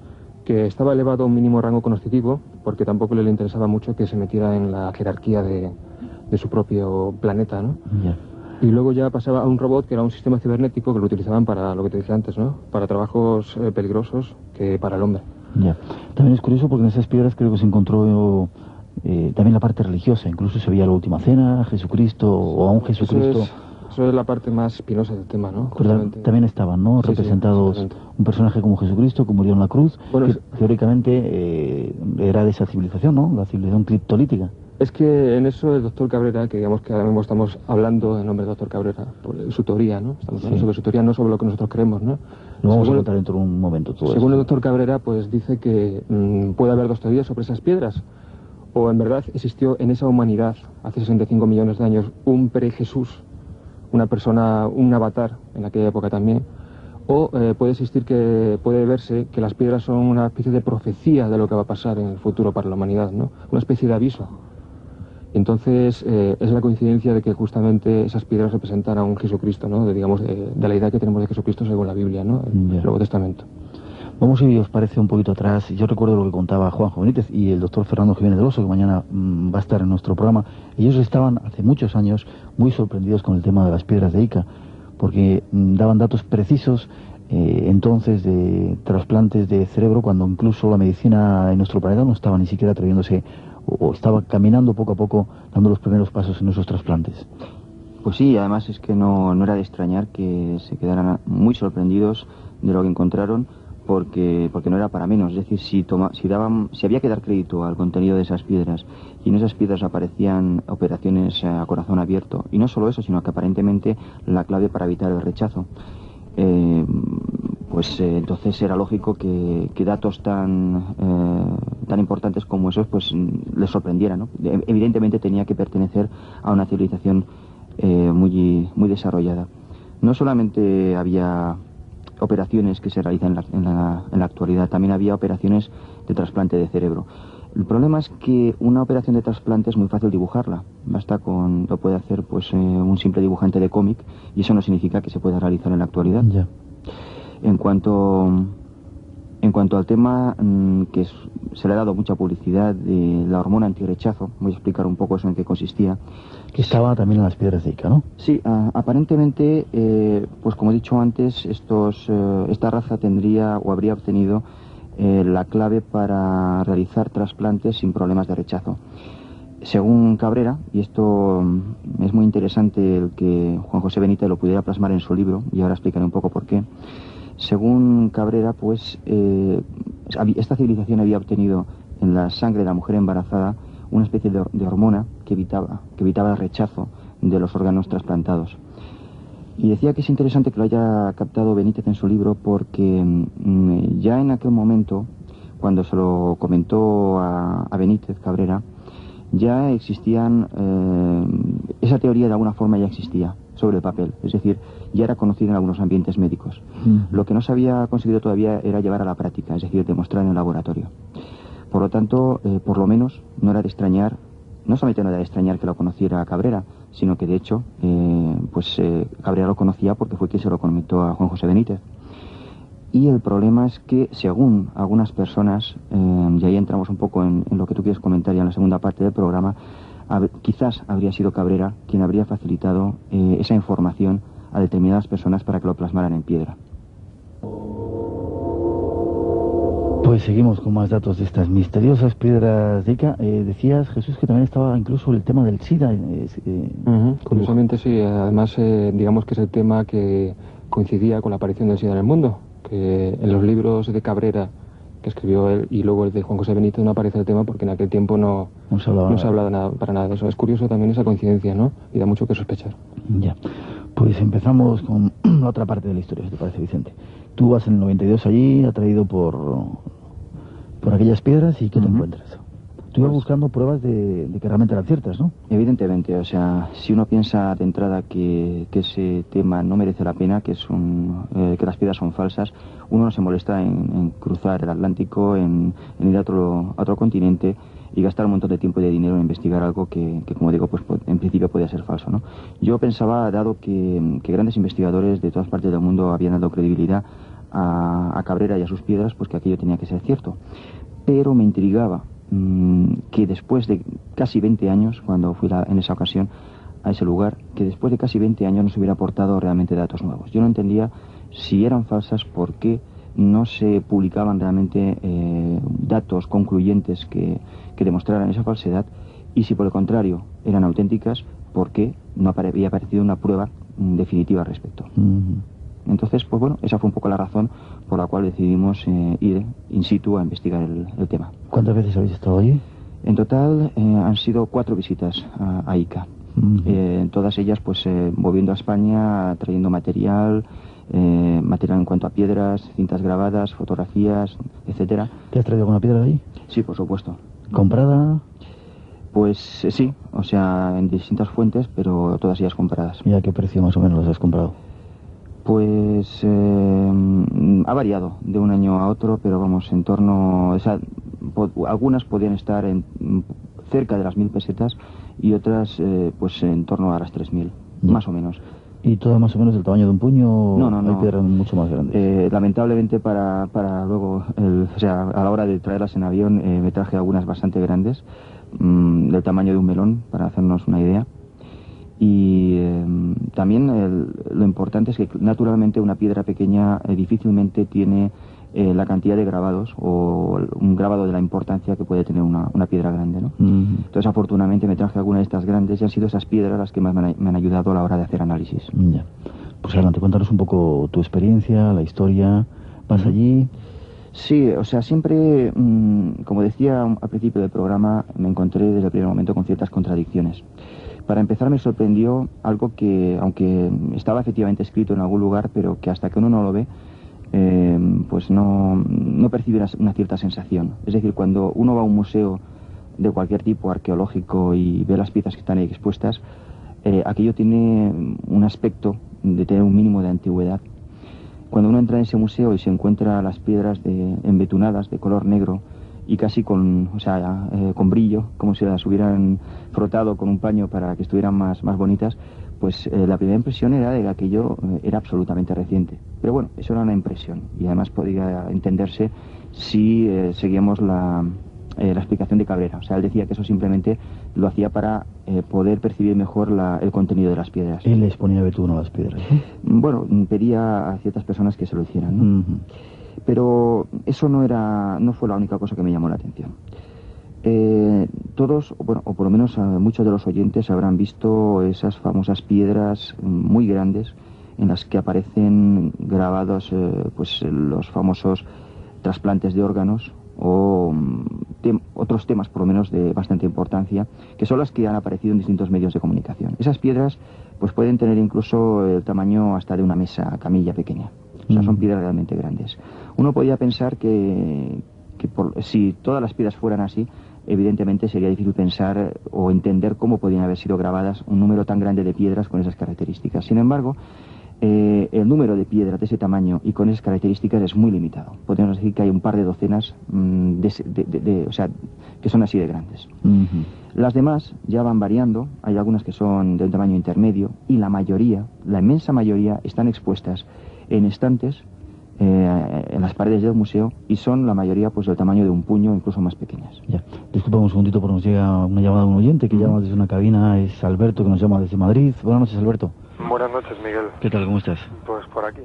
que estaba elevado a un mínimo rango cognitivo, porque tampoco le interesaba mucho que se metiera en la jerarquía de su propio planeta, ¿no? Y luego ya pasaba a un robot, que era un sistema cibernético, que lo utilizaban para lo que te decía antes, ¿no? Para trabajos peligrosos que para el hombre. También es curioso porque en esas piedras creo que se encontró también la parte religiosa, incluso se veía la última cena, Jesucristo o a un Jesucristo. Eso es la parte más espinosa del tema, ¿no? Pero también estaban, ¿no? Sí, representados sí, un personaje como Jesucristo que murió en la cruz, bueno, que teóricamente era de esa civilización, ¿no? La civilización criptolítica. Es que en eso el doctor Cabrera, que digamos que ahora mismo estamos hablando en nombre del doctor Cabrera, por su teoría, ¿no? Estamos hablando sobre su teoría, no sobre lo que nosotros creemos, ¿no? Lo vamos a contar dentro de un momento todo Según eso. el doctor Cabrera, pues dice que puede haber dos teorías sobre esas piedras. O en verdad existió en esa humanidad, hace 65 millones de años, un pre-Jesús, una persona, un avatar en aquella época también. O puede existir que puede verse que las piedras son una especie de profecía de lo que va a pasar en el futuro para la humanidad, ¿no? Una especie de aviso. Entonces, es la coincidencia de que justamente esas piedras representan a un Jesucristo, ¿no? De la idea que tenemos de Jesucristo según la Biblia, ¿no? El Nuevo Testamento. Vamos, si os parece, un poquito atrás. Yo recuerdo lo que contaba Juanjo Benítez y el doctor Fernando Jiménez del Oso, que mañana va a estar en nuestro programa. Ellos estaban, hace muchos años, muy sorprendidos con el tema de las piedras de Ica, porque daban datos precisos entonces de trasplantes de cerebro, cuando incluso la medicina en nuestro planeta no estaba ni siquiera atreviéndose o estaba caminando poco a poco, dando los primeros pasos en esos trasplantes. Pues sí, además es que no era de extrañar que se quedaran muy sorprendidos de lo que encontraron, porque no era para menos. Es decir, si había que dar crédito al contenido de esas piedras, y en esas piedras aparecían operaciones a corazón abierto, y no solo eso, sino que aparentemente la clave para evitar el rechazo, entonces era lógico que datos tan importantes como esos pues les sorprendieran, ¿no? Evidentemente tenía que pertenecer a una civilización muy desarrollada. No solamente había operaciones que se realizan en la actualidad, también había operaciones de trasplante de cerebro. El problema es que una operación de trasplante es muy fácil dibujarla. Lo puede hacer pues un simple dibujante de cómic, y eso no significa que se pueda realizar en la actualidad. Ya. En cuanto al tema que se le ha dado mucha publicidad de la hormona antirrechazo, voy a explicar un poco eso en qué consistía. Que estaba también en las piedras de Ica, ¿no? Sí, aparentemente, pues como he dicho antes, esta raza tendría o habría obtenido la clave para realizar trasplantes sin problemas de rechazo. Según Cabrera, y esto es muy interesante el que Juan José Benítez lo pudiera plasmar en su libro, y ahora explicaré un poco por qué. Según Cabrera, pues esta civilización había obtenido en la sangre de la mujer embarazada una especie de hormona que evitaba el rechazo de los órganos trasplantados. Y decía que es interesante que lo haya captado Benítez en su libro, porque ya en aquel momento, cuando se lo comentó a Benítez Cabrera, ya existían, esa teoría de alguna forma ya existía sobre el papel, es decir, ya era conocida en algunos ambientes médicos. Lo que no se había conseguido todavía era llevar a la práctica, es decir, demostrar en el laboratorio. Por lo tanto, por lo menos no era de extrañar, no solamente no era de extrañar que lo conociera Cabrera, sino que de hecho, Cabrera lo conocía porque fue quien se lo comentó a Juan José Benítez. Y el problema es que, según algunas personas, y ahí entramos un poco en lo que tú quieres comentar ya en la segunda parte del programa, quizás habría sido Cabrera quien habría facilitado esa información a determinadas personas para que lo plasmaran en piedra. Pues seguimos con más datos de estas misteriosas piedras de Ica. Decías, Jesús, que también estaba incluso el tema del SIDA. Curiosamente sí, además digamos que es el tema que coincidía con la aparición del SIDA en el mundo, que en los libros de Cabrera que escribió él y luego el de Juan José Benítez no aparece el tema porque en aquel tiempo no se hablaba para nada de eso. Es curioso también esa coincidencia, ¿no? Y da mucho que sospechar. Ya, pues empezamos con la otra parte de la historia, si te parece, Vicente. Tú vas en el 92 allí, atraído por aquellas piedras, y ¿qué te encuentras? Tú ibas buscando pruebas de que realmente eran ciertas, ¿no? Evidentemente, o sea, si uno piensa de entrada que ese tema no merece la pena, que las piedras son falsas, uno no se molesta en cruzar el Atlántico, en ir a otro continente y gastar un montón de tiempo y de dinero en investigar algo que como digo, pues en principio podía ser falso, ¿no? Yo pensaba, dado que grandes investigadores de todas partes del mundo habían dado credibilidad a Cabrera y a sus piedras, pues que aquello tenía que ser cierto. Pero me intrigaba que después de casi 20 años, cuando fui en esa ocasión a ese lugar, que después de casi 20 años nos hubiera aportado realmente datos nuevos. Yo no entendía si eran falsas, por qué no se publicaban realmente datos concluyentes que demostraran esa falsedad, y si por el contrario eran auténticas, ¿por qué no había aparecido una prueba definitiva al respecto? Entonces, pues bueno, esa fue un poco la razón por la cual decidimos ir in situ a investigar el tema. ¿Cuántas veces habéis estado allí? En total han sido 4 visitas a Ica. Todas ellas pues volviendo a España, trayendo material en cuanto a piedras, cintas grabadas, fotografías, etcétera. ¿Te has traído alguna piedra de ahí? Sí, por supuesto. ¿Comprada? Pues sí, o sea, en distintas fuentes, pero todas ellas compradas. ¿Y a qué precio más o menos las has comprado? Pues ha variado de un año a otro, pero vamos, en torno... O sea, algunas podían estar cerca de las 1.000 pesetas y otras pues en torno a las 3.000, más o menos. ¿Y todas más o menos del tamaño de un puño? No. Hay piedras mucho más grandes. Lamentablemente para luego, o sea, a la hora de traerlas en avión, me traje algunas bastante grandes, del tamaño de un melón, para hacernos una idea. Y también lo importante es que naturalmente una piedra pequeña difícilmente tiene la cantidad de grabados o un grabado de la importancia que puede tener una piedra grande, ¿no? Entonces afortunadamente me traje algunas de estas grandes y han sido esas piedras las que más me han ayudado a la hora de hacer análisis. Ya. Pues adelante, cuéntanos un poco tu experiencia, la historia. ¿Vas allí? Sí, o sea, siempre, como decía al principio del programa, me encontré desde el primer momento con ciertas contradicciones. Para empezar me sorprendió algo que, aunque estaba efectivamente escrito en algún lugar, pero que hasta que uno no lo ve, pues no percibe una cierta sensación. Es decir, cuando uno va a un museo de cualquier tipo arqueológico y ve las piezas que están ahí expuestas, aquello tiene un aspecto de tener un mínimo de antigüedad. Cuando uno entra en ese museo y se encuentra las piedras embetunadas de color negro y casi con brillo, como si las hubieran frotado con un paño para que estuvieran más bonitas, pues la primera impresión era de que aquello era absolutamente reciente. Pero bueno, eso era una impresión y además podía entenderse si seguíamos la explicación de Cabrera. O sea, él decía que eso simplemente lo hacía para poder percibir mejor el contenido de las piedras. Él les ponía betuno a las piedras, ¿no? Bueno, pedía a ciertas personas que se lo hicieran, ¿no? Pero eso no fue la única cosa que me llamó la atención. Todos, bueno, o por lo menos muchos de los oyentes habrán visto esas famosas piedras muy grandes en las que aparecen grabados pues los famosos trasplantes de órganos o otros temas por lo menos de bastante importancia, que son las que han aparecido en distintos medios de comunicación. Esas piedras pues pueden tener incluso el tamaño hasta de una mesa camilla pequeña. O sea, son piedras realmente grandes. Uno podía pensar que si todas las piedras fueran así, evidentemente sería difícil pensar o entender cómo podían haber sido grabadas un número tan grande de piedras con esas características. Sin embargo, el número de piedras de ese tamaño y con esas características es muy limitado. Podemos decir que hay un par de docenas o sea, que son así de grandes. Las demás ya van variando, hay algunas que son de un tamaño intermedio y la inmensa mayoría están expuestas en estantes en las paredes del museo y son la mayoría pues del tamaño de un puño, incluso más pequeñas. Ya. Disculpa un segundito porque nos llega una llamada de un oyente que llama desde una cabina, es Alberto, que nos llama desde Madrid. Buenas noches, Alberto. Buenas noches, Miguel. ¿Qué tal? ¿Cómo estás? Pues por aquí,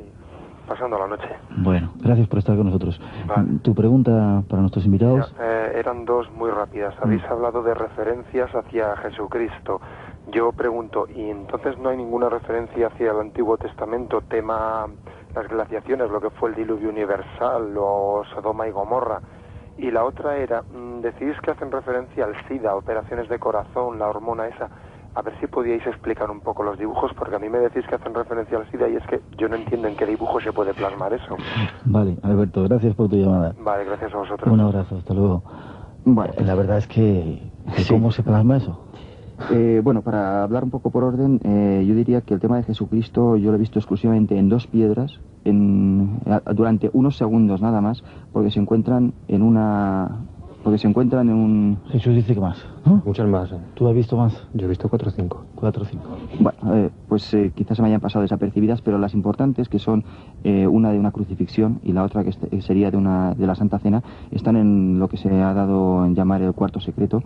pasando la noche. Bueno, gracias por estar con nosotros. Vale. ¿Tu pregunta para nuestros invitados? Eran dos muy rápidas. Habéis hablado de referencias hacia Jesucristo. Yo pregunto, ¿y entonces no hay ninguna referencia hacia el Antiguo Testamento, tema las glaciaciones, lo que fue el diluvio universal o Sodoma y Gomorra? Y la otra era, decís que hacen referencia al SIDA, operaciones de corazón, la hormona esa. A ver si podíais explicar un poco los dibujos, porque a mí me decís que hacen referencia al SIDA y es que yo no entiendo en qué dibujo se puede plasmar eso. Vale, Alberto, gracias por tu llamada. Vale, gracias a vosotros. Un abrazo, hasta luego. Bueno, La verdad es que sí. ¿Cómo se plasma eso? Bueno, para hablar un poco por orden, yo diría que el tema de Jesucristo yo lo he visto exclusivamente en dos piedras, durante unos segundos nada más, porque se encuentran en una porque se encuentran en un... Jesús dice que más, ¿no? Muchas más. ¿Tú has visto más? Yo he visto 4 o 5. 4 o 5. Bueno, pues quizás se me hayan pasado desapercibidas, pero las importantes, que son una de una crucifixión y la otra que sería de la Santa Cena, están en lo que se ha dado en llamar el cuarto secreto.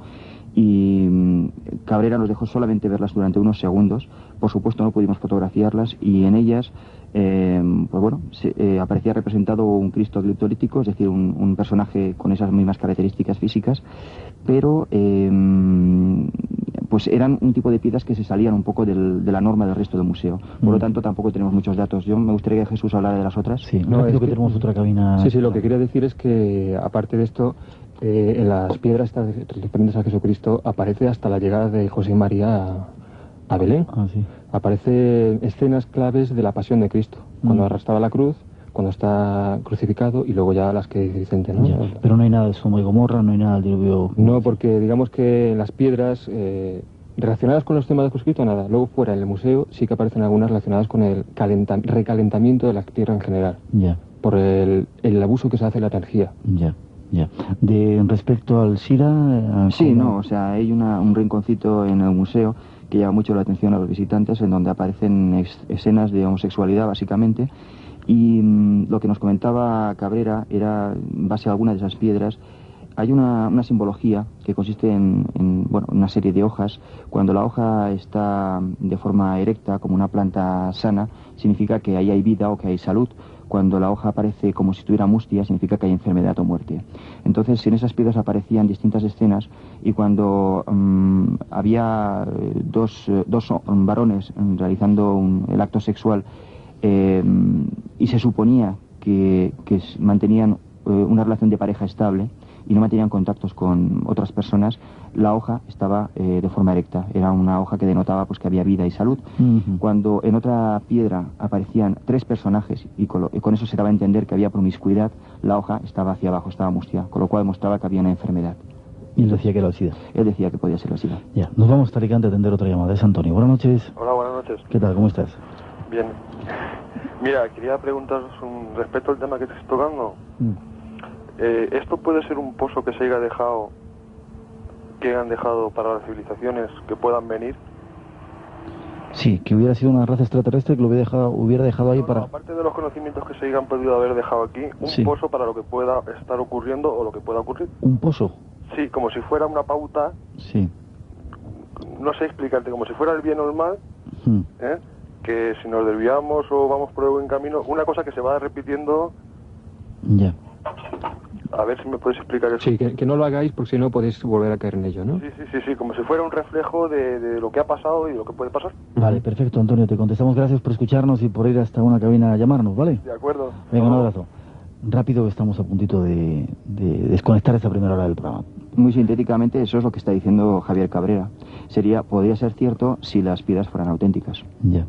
Y Cabrera nos dejó solamente verlas durante unos segundos. Por supuesto no pudimos fotografiarlas, y en ellas pues bueno, aparecía representado un Cristo gliptolítico, es decir, un personaje con esas mismas características físicas, pero pues eran un tipo de piedras que se salían un poco de la norma del resto del museo. Por lo tanto, tampoco tenemos muchos datos. Yo me gustaría que Jesús hablara de las otras. Sí, no, creo que tenemos otra cabina. Sí, lo que quería decir es que, aparte de esto, en las piedras estas referentes a Jesucristo aparece hasta la llegada de José y María a Belén. Sí. Aparecen escenas claves de la pasión de Cristo, cuando arrastraba la cruz, cuando está crucificado, y luego ya las que dice Vicente, ¿no? Ya, pero no hay nada de Sodoma y Gomorra, no hay nada del diluvio. No, porque digamos que las piedras relacionadas con los temas de Jesucristo, nada. Luego fuera en el museo sí que aparecen algunas relacionadas con el recalentamiento de la tierra en general. Ya. Por el abuso que se hace de la energía. Ya. Ya. Respecto al SIDA... Sí, no, o sea, hay un rinconcito en el museo que llama mucho la atención a los visitantes, en donde aparecen escenas de homosexualidad, básicamente, y lo que nos comentaba Cabrera era, en base a algunas de esas piedras, hay una simbología que consiste en una serie de hojas. Cuando la hoja está de forma erecta, como una planta sana, significa que ahí hay vida o que hay salud. Cuando la hoja aparece como si tuviera mustia, significa que hay enfermedad o muerte. Entonces, en esas piedras aparecían distintas escenas, y cuando había dos varones realizando el acto sexual, y se suponía que mantenían una relación de pareja estable y no mantenían contactos con otras personas, la hoja estaba de forma erecta. Era una hoja que denotaba pues que había vida y salud. Cuando en otra piedra aparecían 3 personajes y con eso se daba a entender que había promiscuidad, la hoja estaba hacia abajo, estaba mustia, con lo cual demostraba que había una enfermedad. Y él decía que era el SIDA. Él decía que podía ser el SIDA. Ya, nos vamos, Taricante, a atender otra llamada. Es Antonio. Buenas noches. Hola, buenas noches. ¿Qué tal? ¿Cómo estás? Bien. Mira, quería preguntaros respecto al tema que estáis tocando. ¿Esto puede ser un pozo que se haya dejado, que han dejado para las civilizaciones que puedan venir? Sí, que hubiera sido una raza extraterrestre que lo hubiera dejado ahí para... Aparte de los conocimientos que se hayan podido haber dejado aquí, un pozo para lo que pueda estar ocurriendo o lo que pueda ocurrir. ¿Un pozo? Sí, como si fuera una pauta. Sí. No sé explicarte, como si fuera el bien o el mal, que si nos desviamos o vamos por el buen camino, una cosa que se va repitiendo. Ya. A ver si me puedes explicar eso. Sí, que no lo hagáis porque si no podéis volver a caer en ello, ¿no? Sí, como si fuera un reflejo de lo que ha pasado y de lo que puede pasar. Vale, perfecto, Antonio, te contestamos. Gracias por escucharnos y por ir hasta una cabina a llamarnos, ¿vale? De acuerdo. Venga, un abrazo. Rápido, estamos a puntito de desconectar esta primera hora del programa. Muy sintéticamente, eso es lo que está diciendo Javier Cabrera. Podría ser cierto si las piedras fueran auténticas. Ya.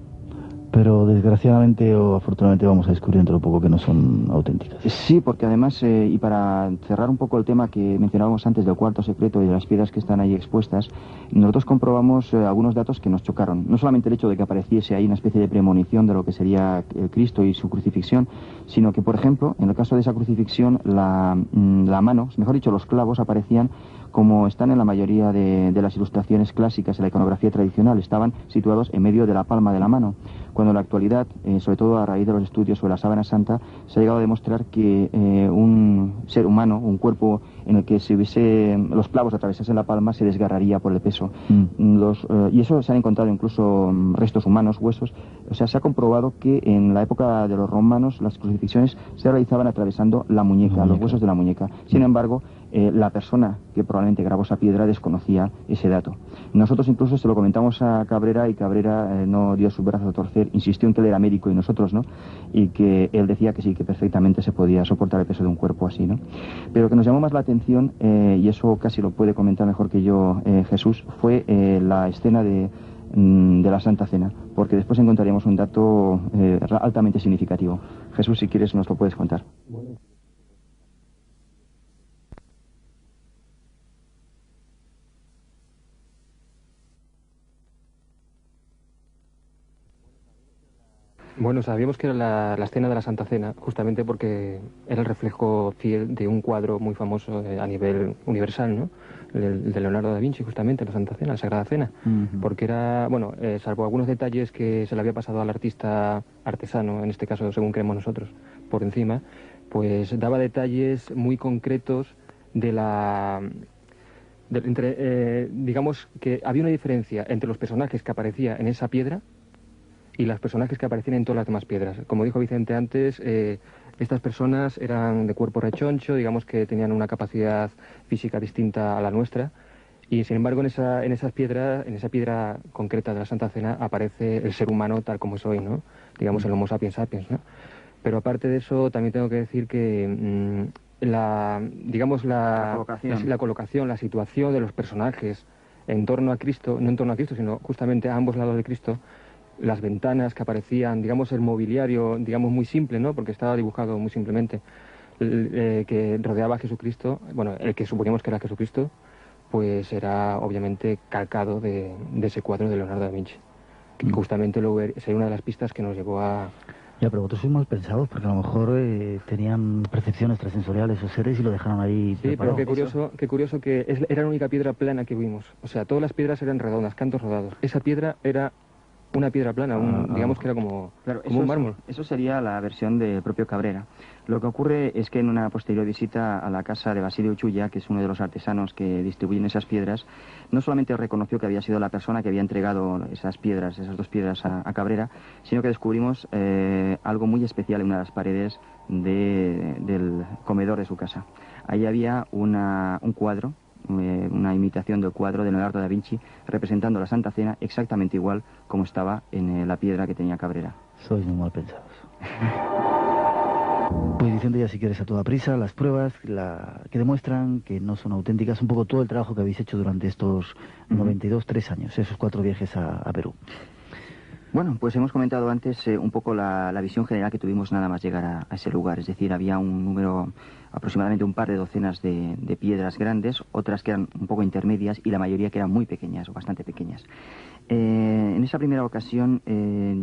Pero desgraciadamente o afortunadamente vamos a descubrir dentro de poco que no son auténticas. Sí, porque además, y para cerrar un poco el tema que mencionábamos antes del cuarto secreto y de las piedras que están ahí expuestas, nosotros comprobamos algunos datos que nos chocaron. No solamente el hecho de que apareciese ahí una especie de premonición de lo que sería el Cristo y su crucifixión, sino que, por ejemplo, en el caso de esa crucifixión, la mano, mejor dicho, los clavos aparecían como están en la mayoría de las ilustraciones clásicas en la iconografía tradicional, estaban situados en medio de la palma de la mano, cuando en la actualidad, sobre todo a raíz de los estudios sobre la sábana santa, se ha llegado a demostrar que un ser humano, un cuerpo en el que los clavos atravesasen la palma, se desgarraría por el peso. Y eso se han encontrado incluso restos humanos, huesos. O sea, se ha comprobado que en la época de los romanos las crucifixiones se realizaban atravesando la muñeca, los huesos de la muñeca. Sin embargo, la persona que probablemente grabó esa piedra desconocía ese dato. Nosotros incluso se lo comentamos a Cabrera y Cabrera no dio su brazo a torcer, insistió en que él era médico y nosotros no, y que él decía que sí, que perfectamente se podía soportar el peso de un cuerpo así, ¿no? Pero que nos llamó más la atención, y eso casi lo puede comentar mejor que yo Jesús, fue la escena de la Santa Cena, porque después encontraríamos un dato altamente significativo. Jesús, si quieres nos lo puedes contar. Bueno, sabíamos que era la escena de la Santa Cena, justamente porque era el reflejo fiel de un cuadro muy famoso a nivel universal, ¿no? El de Leonardo da Vinci, justamente, la Santa Cena, la Sagrada Cena. Porque era, bueno, salvo algunos detalles que se le había pasado al artista artesano, en este caso, según creemos nosotros, por encima, pues daba detalles muy concretos de la... digamos que había una diferencia entre los personajes que aparecía en esa piedra y los personajes que aparecían en todas las demás piedras. Como dijo Vicente antes, estas personas eran de cuerpo rechoncho, digamos que tenían una capacidad física distinta a la nuestra, y sin embargo en esa piedra concreta de la Santa Cena aparece el ser humano tal como es hoy, ¿no? Digamos el Homo sapiens sapiens, ¿no? Pero aparte de eso, también tengo que decir que la colocación, la situación de los personajes en torno a Cristo, no en torno a Cristo, sino justamente a ambos lados de Cristo, las ventanas que aparecían, digamos el mobiliario, digamos muy simple, ¿no? Porque estaba dibujado muy simplemente, que rodeaba a Jesucristo, bueno, el que suponíamos que era Jesucristo, pues era obviamente calcado de ese cuadro de Leonardo da Vinci. Que justamente luego sería una de las pistas que nos llevó a... Ya, pero vosotros sois mal pensados, porque a lo mejor tenían percepción extrasensorial esos seres y lo dejaron ahí preparado. Pero qué curioso que era la única piedra plana que vimos. O sea, todas las piedras eran redondas, cantos rodados. Esa piedra era una piedra plana, digamos que era como un mármol. Eso sería la versión del propio Cabrera. Lo que ocurre es que en una posterior visita a la casa de Basilio Uchulla, que es uno de los artesanos que distribuyen esas piedras, no solamente reconoció que había sido la persona que había entregado esas dos piedras a Cabrera, sino que descubrimos algo muy especial en una de las paredes del comedor de su casa. Ahí había un cuadro, una imitación del cuadro de Leonardo da Vinci representando la Santa Cena exactamente igual como estaba en la piedra que tenía Cabrera. Sois muy mal pensados. Pues diciendo ya si quieres a toda prisa las pruebas que demuestran que no son auténticas, un poco todo el trabajo que habéis hecho durante estos 3 años, esos 4 viajes a Perú. Bueno, pues hemos comentado antes un poco la visión general que tuvimos nada más llegar a ese lugar. Es decir, había un número, aproximadamente un par de docenas de piedras grandes, otras que eran un poco intermedias y la mayoría que eran muy pequeñas o bastante pequeñas. En esa primera ocasión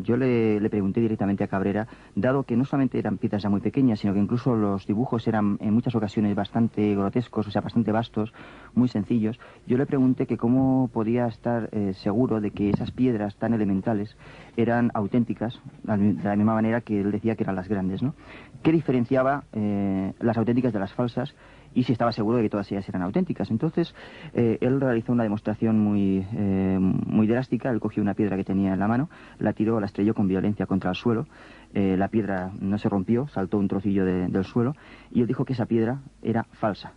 yo le pregunté directamente a Cabrera, dado que no solamente eran piedras ya muy pequeñas, sino que incluso los dibujos eran en muchas ocasiones bastante grotescos, o sea, bastante vastos, muy sencillos, yo le pregunté que cómo podía estar seguro de que esas piedras tan elementales eran auténticas, de la misma manera que él decía que eran las grandes, ¿no? ¿Qué diferenciaba las auténticas de las falsas? Y si estaba seguro de que todas ellas eran auténticas. Entonces, él realizó una demostración muy drástica. Él cogió una piedra que tenía en la mano, la estrelló con violencia contra el suelo. La piedra no se rompió, saltó un trocillo del suelo, y él dijo que esa piedra era falsa.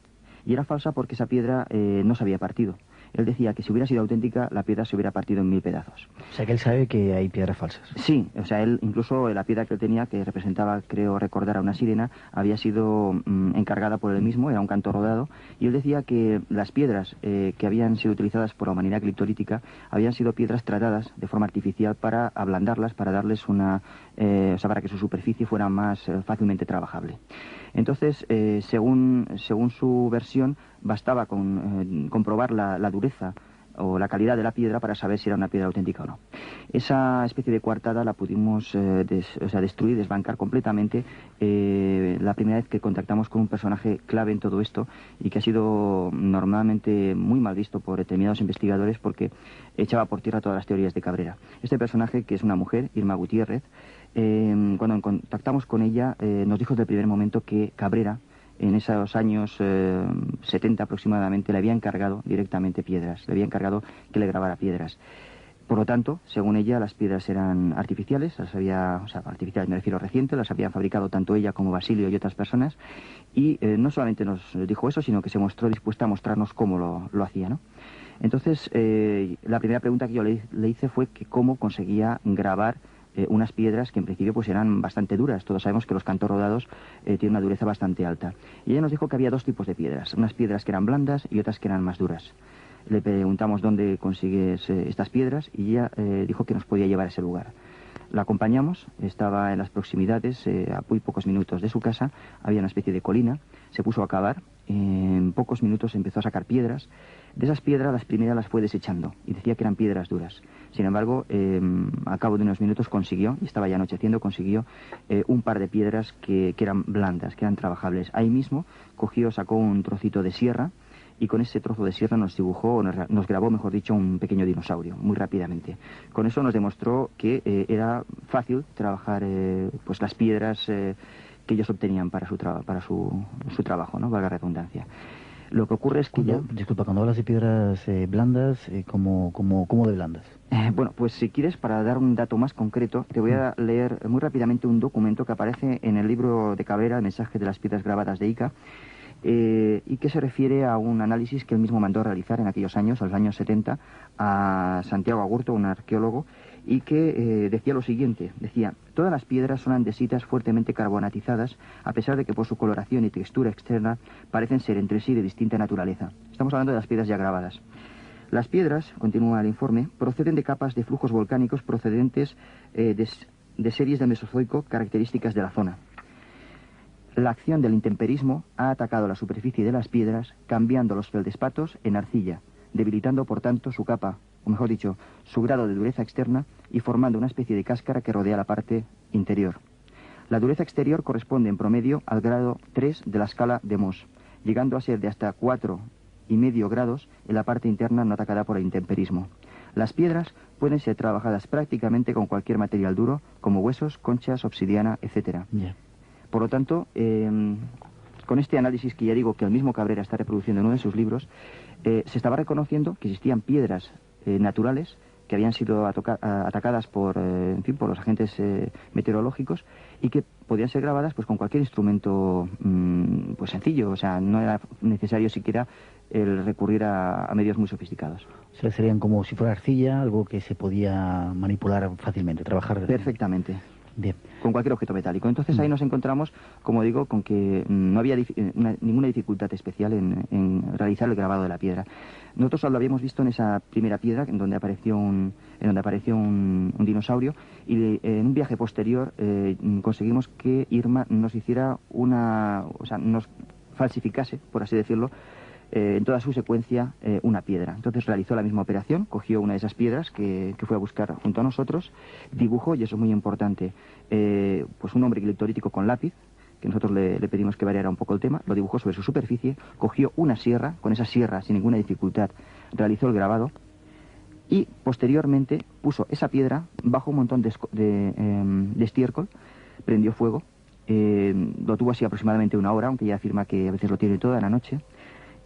Y era falsa porque esa piedra no se había partido. Él decía que si hubiera sido auténtica, la piedra se hubiera partido en 1000 pedazos. O sea que él sabe que hay piedras falsas. Sí, o sea, él incluso la piedra que él tenía, que representaba, creo recordar, a una sirena, había sido encargada por él mismo, era un canto rodado, y él decía que las piedras que habían sido utilizadas por la humanidad criptolítica habían sido piedras tratadas de forma artificial para ablandarlas, para darles para que su superficie fuera más fácilmente trabajable. Entonces, según su versión, bastaba con comprobar la dureza o la calidad de la piedra para saber si era una piedra auténtica o no. Esa especie de coartada la pudimos destruir, desbancar completamente la primera vez que contactamos con un personaje clave en todo esto y que ha sido normalmente muy mal visto por determinados investigadores porque echaba por tierra todas las teorías de Cabrera. Este personaje, que es una mujer, Irma Gutiérrez, cuando contactamos con ella nos dijo desde el primer momento que Cabrera, en esos años 70 aproximadamente, le había encargado directamente piedras, le había encargado que le grabara piedras. Por lo tanto, según ella, las piedras eran artificiales, artificiales me refiero recientes, las habían fabricado tanto ella como Basilio y otras personas, y no solamente nos dijo eso, sino que se mostró dispuesta a mostrarnos cómo lo hacía, ¿no? Entonces, la primera pregunta que yo le hice fue que cómo conseguía grabar unas piedras que en principio pues eran bastante duras. Todos sabemos que los cantos rodados tienen una dureza bastante alta. Y ella nos dijo que había 2 tipos de piedras, unas piedras que eran blandas y otras que eran más duras. Le preguntamos dónde consigues estas piedras y ella dijo que nos podía llevar a ese lugar. La acompañamos, estaba en las proximidades, a muy pocos minutos de su casa, había una especie de colina, se puso a cavar en pocos minutos empezó a sacar piedras. De esas piedras, las primeras las fue desechando y decía que eran piedras duras. Sin embargo, a cabo de unos minutos consiguió, y estaba ya anocheciendo, consiguió un par de piedras que eran blandas, que eran trabajables. Ahí mismo sacó un trocito de sierra, y con ese trozo de sierra nos dibujó, nos grabó, mejor dicho, un pequeño dinosaurio, muy rápidamente. Con eso nos demostró que era fácil trabajar pues las piedras que ellos obtenían para su trabajo, ¿no? Valga la redundancia. Lo que ocurre es que Disculpa, cuando hablas de piedras blandas, ¿cómo de blandas? Bueno, pues si quieres, para dar un dato más concreto, te voy a leer muy rápidamente un documento que aparece en el libro de Cabrera, El mensaje de las piedras grabadas de Ica, y que se refiere a un análisis que él mismo mandó a realizar en aquellos años, a los años 70, a Santiago Agurto, un arqueólogo, y que decía lo siguiente, decía: todas las piedras son andesitas fuertemente carbonatizadas, a pesar de que por su coloración y textura externa parecen ser entre sí de distinta naturaleza. Estamos hablando de las piedras ya grabadas. Las piedras, continúa el informe, proceden de capas de flujos volcánicos procedentes de series de Mesozoico características de la zona. La acción del intemperismo ha atacado la superficie de las piedras, cambiando los feldespatos en arcilla, debilitando por tanto su capa, o mejor dicho, su grado de dureza externa, y formando una especie de cáscara que rodea la parte interior. La dureza exterior corresponde en promedio al grado 3 de la escala de Mohs, llegando a ser de hasta 4,5 grados en la parte interna no atacada por el intemperismo. Las piedras pueden ser trabajadas prácticamente con cualquier material duro, como huesos, conchas, obsidiana, etc. Por lo tanto, con este análisis que ya digo que el mismo Cabrera está reproduciendo en uno de sus libros, se estaba reconociendo que existían piedras naturales que habían sido atacadas por los agentes meteorológicos, y que podían ser grabadas pues con cualquier instrumento pues sencillo. O sea, no era necesario siquiera el recurrir a medios muy sofisticados. O sea, serían como si fuera arcilla, algo que se podía manipular fácilmente, trabajar perfectamente. Bien. Con cualquier objeto metálico. Entonces ahí nos encontramos, como digo, con que no había ninguna dificultad especial en realizar el grabado de la piedra. Nosotros lo habíamos visto en esa primera piedra, en donde apareció un dinosaurio, y en un viaje posterior conseguimos que Irma nos hiciera nos falsificase, por así decirlo, en toda su secuencia una piedra. Entonces realizó la misma operación, cogió una de esas piedras que fue a buscar junto a nosotros, dibujó, y eso es muy importante, pues un hombre gliptorítico con lápiz, que nosotros le pedimos que variara un poco el tema, lo dibujó sobre su superficie, cogió una sierra, con esa sierra sin ninguna dificultad realizó el grabado, y posteriormente puso esa piedra bajo un montón de estiércol, prendió fuego, lo tuvo así aproximadamente 1 hora, aunque ella afirma que a veces lo tiene toda la noche.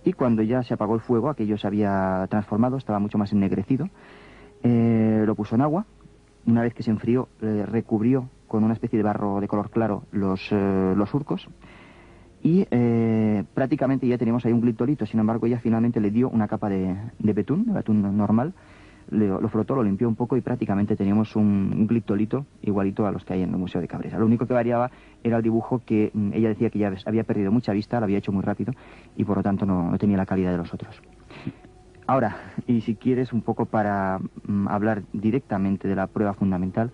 Y cuando ya se apagó el fuego, aquello se había transformado, estaba mucho más ennegrecido, lo puso en agua. Una vez que se enfrió, recubrió con una especie de barro de color claro los surcos, y prácticamente ya teníamos ahí un gliptolito. Sin embargo, ella finalmente le dio una capa de betún normal, lo frotó, lo limpió un poco, y prácticamente teníamos un gliptolito igualito a los que hay en el Museo de Cabrera. Lo único que variaba era el dibujo, que ella decía que ya había perdido mucha vista, lo había hecho muy rápido, y por lo tanto no tenía la calidad de los otros. Ahora, y si quieres un poco para hablar directamente de la prueba fundamental,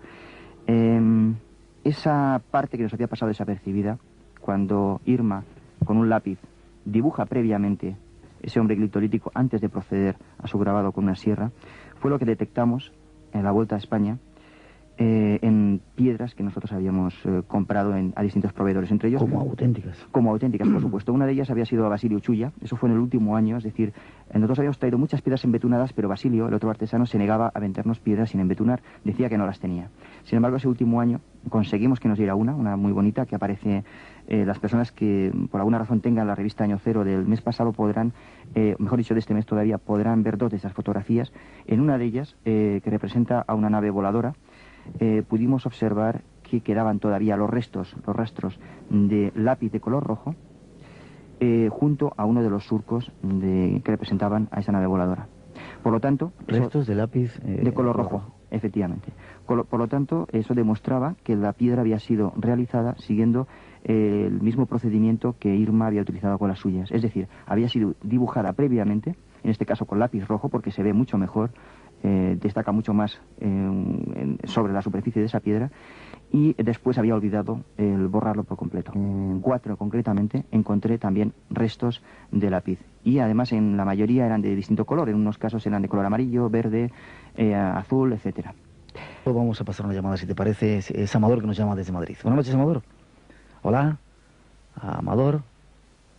esa parte que nos había pasado desapercibida, cuando Irma con un lápiz dibuja previamente ese hombre gliptolítico antes de proceder a su grabado con una sierra, fue lo que detectamos en la vuelta a España, en piedras que nosotros habíamos comprado a distintos proveedores, entre ellos... Como auténticas. Como auténticas, por supuesto. Una de ellas había sido Basilio Uchulla, eso fue en el último año, es decir, nosotros habíamos traído muchas piedras embetunadas, pero Basilio, el otro artesano, se negaba a vendernos piedras sin embetunar, decía que no las tenía. Sin embargo, ese último año conseguimos que nos diera una muy bonita, que aparece... las personas que por alguna razón tengan la revista Año Cero del mes pasado podrán, mejor dicho de este mes todavía, podrán ver 2 de esas fotografías. En una de ellas, que representa a una nave voladora, pudimos observar que quedaban todavía los rastros de lápiz de color rojo junto a uno de los surcos que representaban a esa nave voladora. Por lo tanto... Restos de lápiz de color rojo, efectivamente. Por lo tanto, eso demostraba que la piedra había sido realizada siguiendo el mismo procedimiento que Irma había utilizado con las suyas. Es decir, había sido dibujada previamente, en este caso con lápiz rojo, porque se ve mucho mejor destaca mucho más sobre la superficie de esa piedra, y después había olvidado el borrarlo por completo. En 4 concretamente encontré también restos de lápiz, y además en la mayoría eran de distinto color, en unos casos eran de color amarillo, verde, azul, etcétera. Vamos a pasar una llamada, si te parece. Es Amador, que nos llama desde Madrid. Buenas noches, Amador. Hola. Amador.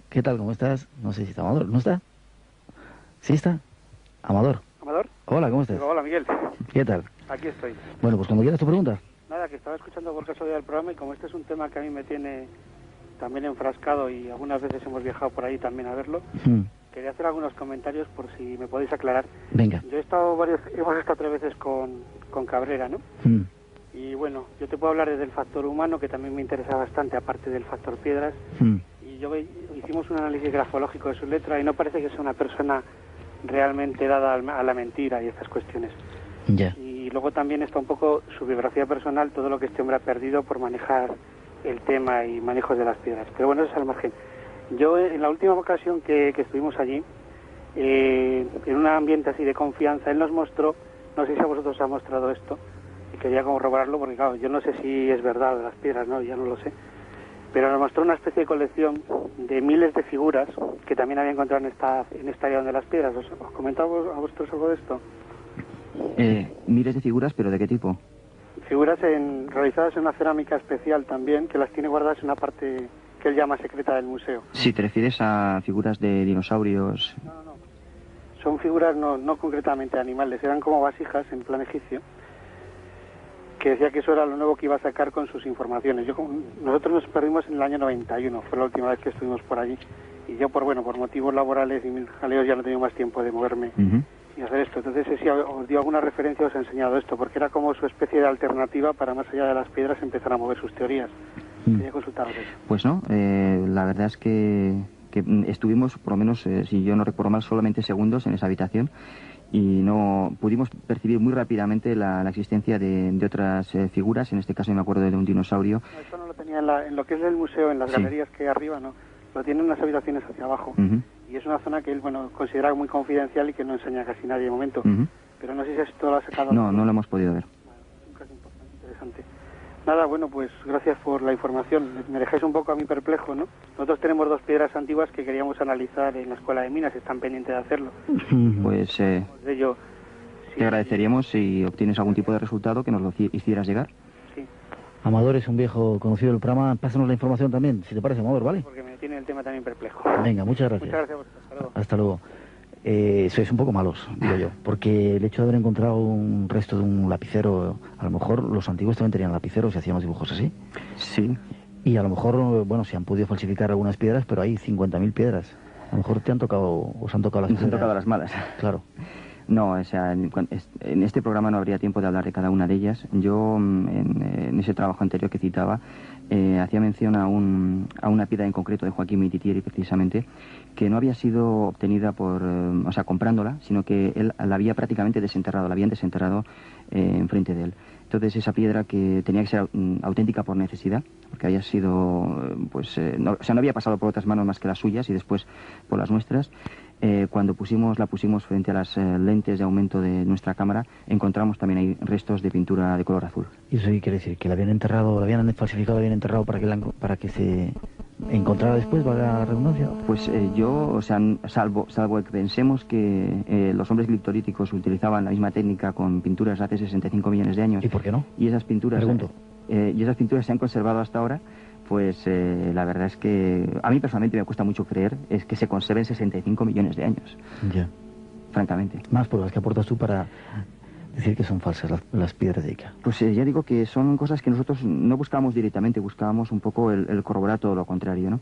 ¿Qué tal? ¿Cómo estás? No sé si está Amador. ¿No está? ¿Sí está? Amador. ¿Amador? Hola, ¿cómo estás? Hola, Miguel. ¿Qué tal? Aquí estoy. Bueno, pues cuando quieras tu pregunta. Nada, que estaba escuchando por casualidad el programa, y como este es un tema que a mí me tiene también enfrascado, y algunas veces hemos viajado por ahí también a verlo, quería hacer algunos comentarios por si me podéis aclarar. Venga. Yo hemos estado 3 veces con Cabrera, ¿no? Y bueno, yo te puedo hablar desde el factor humano, que también me interesa bastante, aparte del factor piedras. Y hicimos un análisis grafológico de su letra, y no parece que sea una persona realmente dada a la mentira y estas cuestiones. Ya. Y luego también está un poco su biografía personal, todo lo que este hombre ha perdido por manejar el tema y manejos de las piedras. Pero bueno, eso es al margen. Yo, en la última ocasión que estuvimos allí, en un ambiente así de confianza, él nos mostró, no sé si a vosotros os ha mostrado esto, y quería corroborarlo, porque claro, yo no sé si es verdad de las piedras, no, ya no lo sé, pero nos mostró una especie de colección de miles de figuras que también había encontrado en esta área donde las piedras. ¿Os comentaba a vosotros algo de esto? Miles de figuras, ¿pero de qué tipo? Figuras realizadas en una cerámica especial también, que las tiene guardadas en una parte que él llama secreta del museo. Sí, ¿te refieres a figuras de dinosaurios? No. Son figuras no concretamente animales, eran como vasijas en plan egipcio, que decía que eso era lo nuevo que iba a sacar con sus informaciones. Nosotros nos perdimos en el año 91, fue la última vez que estuvimos por allí, y yo por motivos laborales y mis jaleos ya no he tenido más tiempo de moverme y hacer esto. Entonces, si os dio alguna referencia, os he enseñado esto, porque era como su especie de alternativa para, más allá de las piedras, empezar a mover sus teorías. Quería consultaros eso. Pues no, la verdad es que estuvimos, por lo menos, si yo no recuerdo mal, solamente segundos en esa habitación, y no pudimos percibir muy rápidamente la existencia de otras figuras. En este caso me acuerdo de un dinosaurio. No, esto no lo tenía en lo que es el museo, en las galerías que hay arriba, no, lo tienen en las habitaciones hacia abajo. Y es una zona que él considera muy confidencial y que no enseña a casi nadie de momento. Pero no sé si esto lo ha sacado. No lo hemos podido ver. Un caso importante, interesante. Nada, bueno, pues gracias por la información. Me dejáis un poco a mí perplejo, ¿no? Nosotros tenemos 2 piedras antiguas que queríamos analizar en la Escuela de Minas, están pendientes de hacerlo. Pues de ello, te agradeceríamos si obtienes algún tipo de resultado que nos lo hicieras llegar. Sí. Amador es un viejo conocido del programa. Pásanos la información también, si te parece, Amador, ¿vale? Porque me tiene el tema también perplejo. Venga, muchas gracias. Muchas gracias a vosotros. Hasta luego. Hasta luego. Sois un poco malos, digo yo, porque el hecho de haber encontrado un resto de un lapicero, a lo mejor los antiguos también tenían lapiceros y hacían los dibujos así. Sí. Y a lo mejor, bueno, se han podido falsificar algunas piedras, pero hay 50.000 piedras. A lo mejor os han tocado las Nos han tocado las malas. Claro. No, o sea, en este programa no habría tiempo de hablar de cada una de ellas. Yo, en ese trabajo anterior que citaba, hacía mención a una piedra en concreto de Joaquín Mititieri, precisamente, que no había sido obtenida comprándola, sino que él la había prácticamente desenterrado, la habían desenterrado enfrente de él. Entonces esa piedra, que tenía que ser auténtica por necesidad, porque había sido, no había pasado por otras manos más que las suyas y después por las nuestras. Cuando la pusimos frente a las lentes de aumento de nuestra cámara, encontramos también ahí restos de pintura de color azul. ¿Y eso qué quiere decir? ¿Que la habían enterrado, la habían falsificado, la habían enterrado para que se encontrara después, valga la redundancia? Pues salvo que pensemos que los hombres gliptolíticos utilizaban la misma técnica con pinturas hace 65 millones de años. ¿Y por qué no? Y esas pinturas se han conservado hasta ahora. Pues la verdad es que a mí personalmente me cuesta mucho creer es que se conserven 65 millones de años. Ya. Francamente. Más pruebas que aportas tú para decir que son falsas las piedras de Ica. Pues ya digo que son cosas que nosotros no buscábamos directamente, buscábamos un poco el corroborar todo lo contrario, ¿no?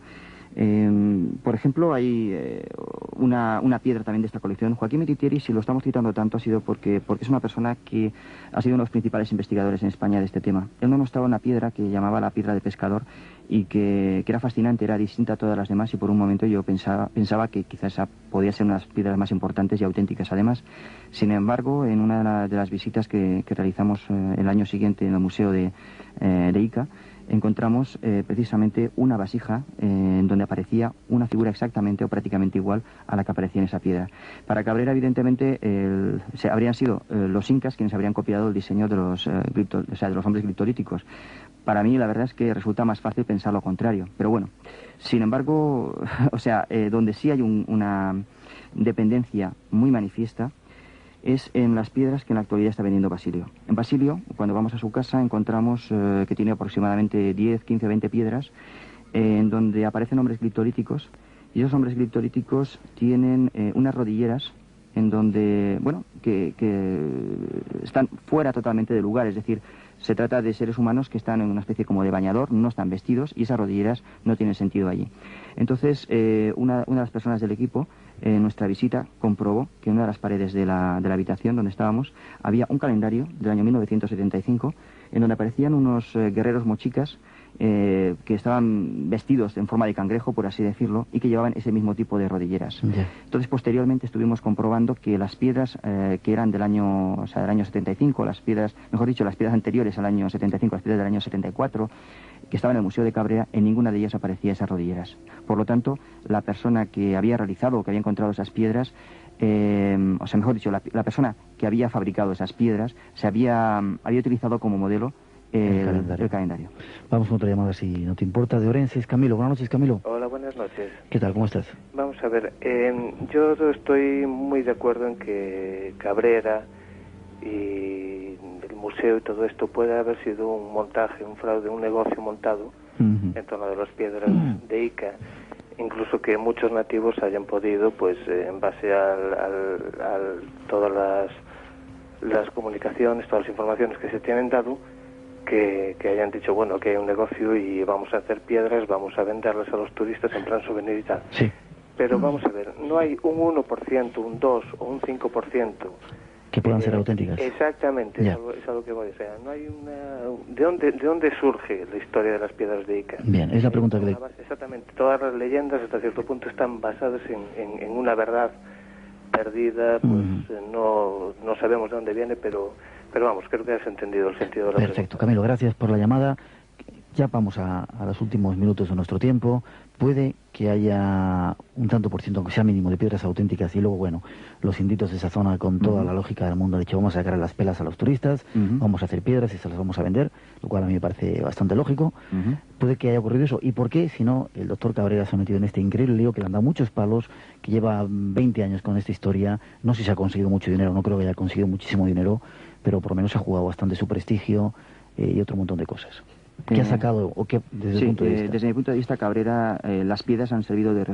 Por ejemplo, hay una piedra también de esta colección. Joaquín Mititieri, si lo estamos citando tanto, ha sido porque es una persona que ha sido uno de los principales investigadores en España de este tema. Él nos mostraba una piedra que llamaba la piedra de pescador y que era fascinante, era distinta a todas las demás, y por un momento yo pensaba que quizás esa podía ser una de las piedras más importantes y auténticas además. Sin embargo, en una de las visitas que realizamos el año siguiente en el museo de Ica, encontramos precisamente una vasija en donde aparecía una figura exactamente o prácticamente igual a la que aparecía en esa piedra. Para Cabrera, evidentemente, habrían sido los incas quienes habrían copiado el diseño de los hombres gliptolíticos. Para mí, la verdad es que resulta más fácil pensar lo contrario. Pero bueno, sin embargo, donde sí hay una dependencia muy manifiesta es en las piedras que en la actualidad está vendiendo Basilio. En Basilio, cuando vamos a su casa, encontramos que tiene aproximadamente 10, 15, 20 piedras en donde aparecen hombres gliptolíticos, y esos hombres gliptolíticos tienen unas rodilleras en donde, bueno, que están fuera totalmente de lugar, es decir, se trata de seres humanos que están en una especie como de bañador, no están vestidos, y esas rodilleras no tienen sentido allí. Entonces, una de las personas del equipo, en nuestra visita, comprobó que en una de las paredes de la habitación donde estábamos había un calendario del año 1975 en donde aparecían unos guerreros mochicas que estaban vestidos en forma de cangrejo, por así decirlo, y que llevaban ese mismo tipo de rodilleras. Yeah. Entonces, posteriormente estuvimos comprobando que las piedras que eran del año 75, las piedras anteriores al año 75, las piedras del año 74, que estaban en el Museo de Cabrera, en ninguna de ellas aparecía esas rodilleras. Por lo tanto, la persona que había realizado o que había encontrado esas piedras, la persona que había fabricado esas piedras había utilizado como modelo el calendario. Vamos con otra llamada, si no te importa, de Orense. Camilo. Buenas noches, Camilo. Hola, buenas noches. ¿Qué tal? ¿Cómo estás? Vamos a ver, yo estoy muy de acuerdo en que Cabrera y el museo y todo esto puede haber sido un montaje, un fraude, un negocio montado en torno de las piedras de Ica. Incluso que muchos nativos hayan podido, pues en base a todas las comunicaciones, todas las informaciones que se tienen dado, que hayan dicho, bueno, que hay un negocio y vamos a hacer piedras, vamos a venderlas a los turistas en plan souvenir y tal. Sí. Pero vamos a ver, no hay un 1%, un 2 o un 5% que puedan ser auténticas. Exactamente, Ya. es a lo que voy. O sea, no hay una... ¿De dónde surge la historia de las piedras de Ica? Bien, es la pregunta que le... Exactamente, todas las leyendas hasta cierto punto están basadas en una verdad perdida, pues no sabemos de dónde viene, pero vamos, creo que has entendido el sentido de la Perfecto, Camilo, gracias por la llamada. Ya vamos a los últimos minutos de nuestro tiempo. Puede que haya un tanto por ciento, aunque sea mínimo, de piedras auténticas, y luego, bueno, los inditos de esa zona, con toda la lógica del mundo, han dicho, vamos a sacar las pelas a los turistas, vamos a hacer piedras y se las vamos a vender, lo cual a mí me parece bastante lógico. Puede que haya ocurrido eso. ¿Y por qué? Si no, el doctor Cabrera se ha metido en este increíble lío que le han dado muchos palos, que lleva 20 años con esta historia. No sé si ha conseguido mucho dinero, no creo que haya conseguido muchísimo dinero, pero por lo menos ha jugado bastante su prestigio y otro montón de cosas. ¿Qué ha sacado o qué desde el punto de vista? Desde mi punto de vista, Cabrera, las piedras han servido de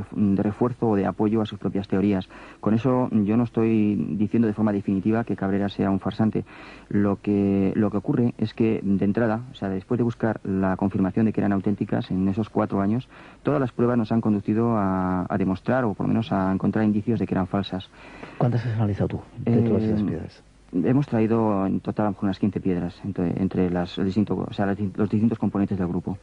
refuerzo o de apoyo a sus propias teorías. Con eso yo no estoy diciendo de forma definitiva que Cabrera sea un farsante. Lo que ocurre es que, de entrada, o sea, después de buscar la confirmación de que eran auténticas en esos 4 años, todas las pruebas nos han conducido a demostrar, o por lo menos a encontrar indicios de que eran falsas. ¿Cuántas has analizado tú de todas esas piedras? Hemos traído en total unas 15 piedras entre los distintos componentes del grupo.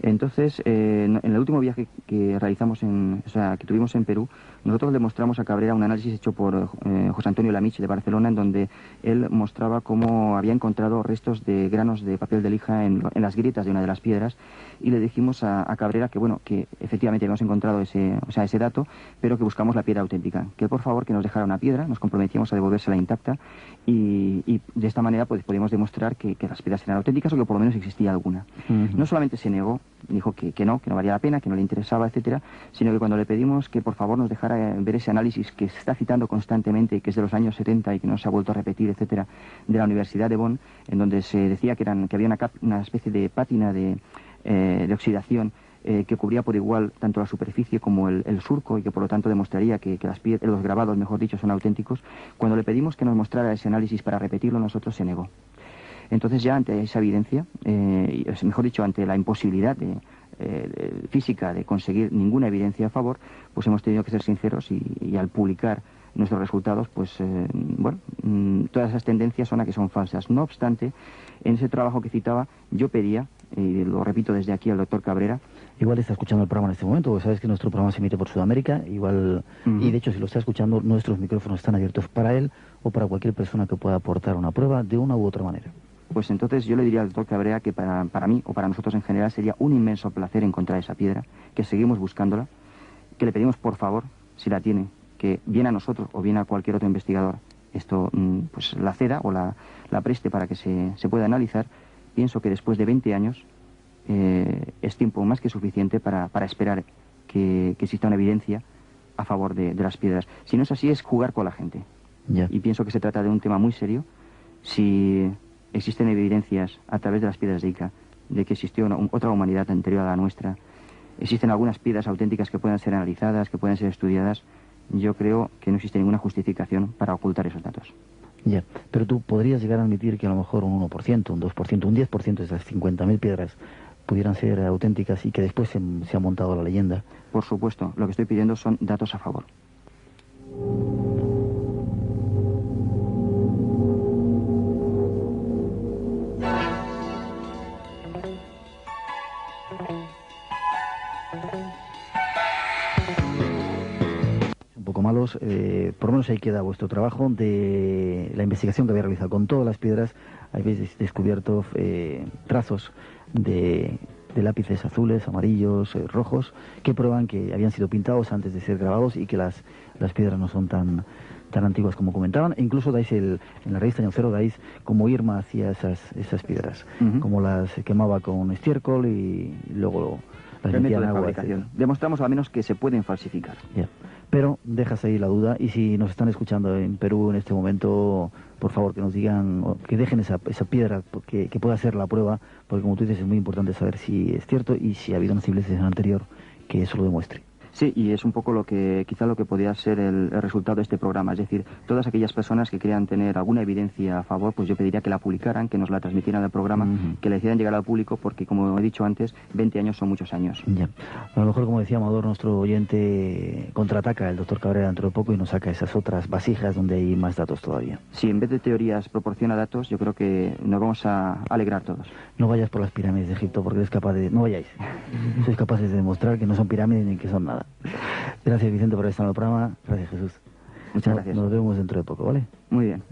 Entonces, en el último viaje que realizamos, que tuvimos en Perú, nosotros le mostramos a Cabrera un análisis hecho por José Antonio Lamich de Barcelona, en donde él mostraba cómo había encontrado restos de granos de papel de lija en las grietas de una de las piedras, y le dijimos a Cabrera que, bueno, que efectivamente habíamos encontrado ese dato, pero que buscamos la piedra auténtica, que por favor que nos dejara una piedra, nos comprometíamos a devolvérsela intacta, y de esta manera pues podíamos demostrar que las piedras eran auténticas, o que por lo menos existía alguna. No solamente se negó, dijo que no valía la pena, que no le interesaba, etcétera, sino que cuando le pedimos que por favor nos dejara ver ese análisis que se está citando constantemente, que es de los años 70 y que no se ha vuelto a repetir, etcétera, de la Universidad de Bonn, en donde se decía que había una especie de pátina de oxidación que cubría por igual tanto la superficie como el surco, y que por lo tanto demostraría que los grabados, mejor dicho, son auténticos. Cuando le pedimos que nos mostrara ese análisis para repetirlo, nosotros se negó. Entonces, ya ante esa evidencia, mejor dicho, ante la imposibilidad física de conseguir ninguna evidencia a favor, pues hemos tenido que ser sinceros, y al publicar nuestros resultados, pues todas esas tendencias son a que son falsas. No obstante, en ese trabajo que citaba, yo pedía, y lo repito desde aquí al doctor Cabrera. Igual está escuchando el programa en este momento, porque sabes que nuestro programa se emite por Sudamérica, igual, y de hecho si lo está escuchando, nuestros micrófonos están abiertos para él o para cualquier persona que pueda aportar una prueba de una u otra manera. pues entonces yo le diría al doctor Cabrera que para mí, o para nosotros en general, sería un inmenso placer encontrar esa piedra, que seguimos buscándola, que le pedimos por favor, si la tiene, que bien a nosotros o bien a cualquier otro investigador, esto pues la ceda o la preste para que se pueda analizar. Pienso que después de 20 años es tiempo más que suficiente para esperar que exista una evidencia a favor de las piedras. Si no es así, es jugar con la gente. Ya. Y pienso que se trata de un tema muy serio. Si existen evidencias a través de las piedras de Ica de que existió otra humanidad anterior a la nuestra, existen algunas piedras auténticas que puedan ser analizadas, que puedan ser estudiadas, yo creo que no existe ninguna justificación para ocultar esos datos. Ya, pero tú podrías llegar a admitir que a lo mejor un 1%, un 2%, un 10% de esas 50.000 piedras pudieran ser auténticas y que después se ha montado la leyenda. Por supuesto, lo que estoy pidiendo son datos a favor. Un poco malos, por lo menos ahí queda vuestro trabajo de la investigación que habéis realizado con todas las piedras. Habéis descubierto trazos de lápices azules, amarillos, rojos, que prueban que habían sido pintados antes de ser grabados y que las piedras no son tan antiguas como comentaban. E incluso dais en la revista Año Cero dais como Irma hacía esas piedras, como las quemaba con estiércol y luego las El metía método en de agua. fabricación. Demostramos al menos que se pueden falsificar. Ya. Pero dejas ahí la duda, y si nos están escuchando en Perú en este momento, por favor que nos digan, o que dejen esa piedra que pueda ser la prueba, porque como tú dices es muy importante saber si es cierto y si ha habido una civilización anterior que eso lo demuestre. Sí, y es un poco quizá lo que podría ser el resultado de este programa. Es decir, todas aquellas personas que crean tener alguna evidencia a favor, pues yo pediría que la publicaran, que nos la transmitieran al programa, que la hicieran llegar al público, porque como he dicho antes, 20 años son muchos años. Ya. A lo mejor, como decía Amador, nuestro oyente contraataca el doctor Cabrera dentro de poco y nos saca esas otras vasijas donde hay más datos todavía. Si en vez de teorías proporciona datos, yo creo que nos vamos a alegrar todos. No vayas por las pirámides de Egipto porque eres capaz de... No vayáis. Sois capaces de demostrar que no son pirámides ni que son nada. Gracias, Vicente, por estar en el programa. Gracias, Jesús. Muchas gracias. Nos vemos dentro de poco, ¿vale? Muy bien.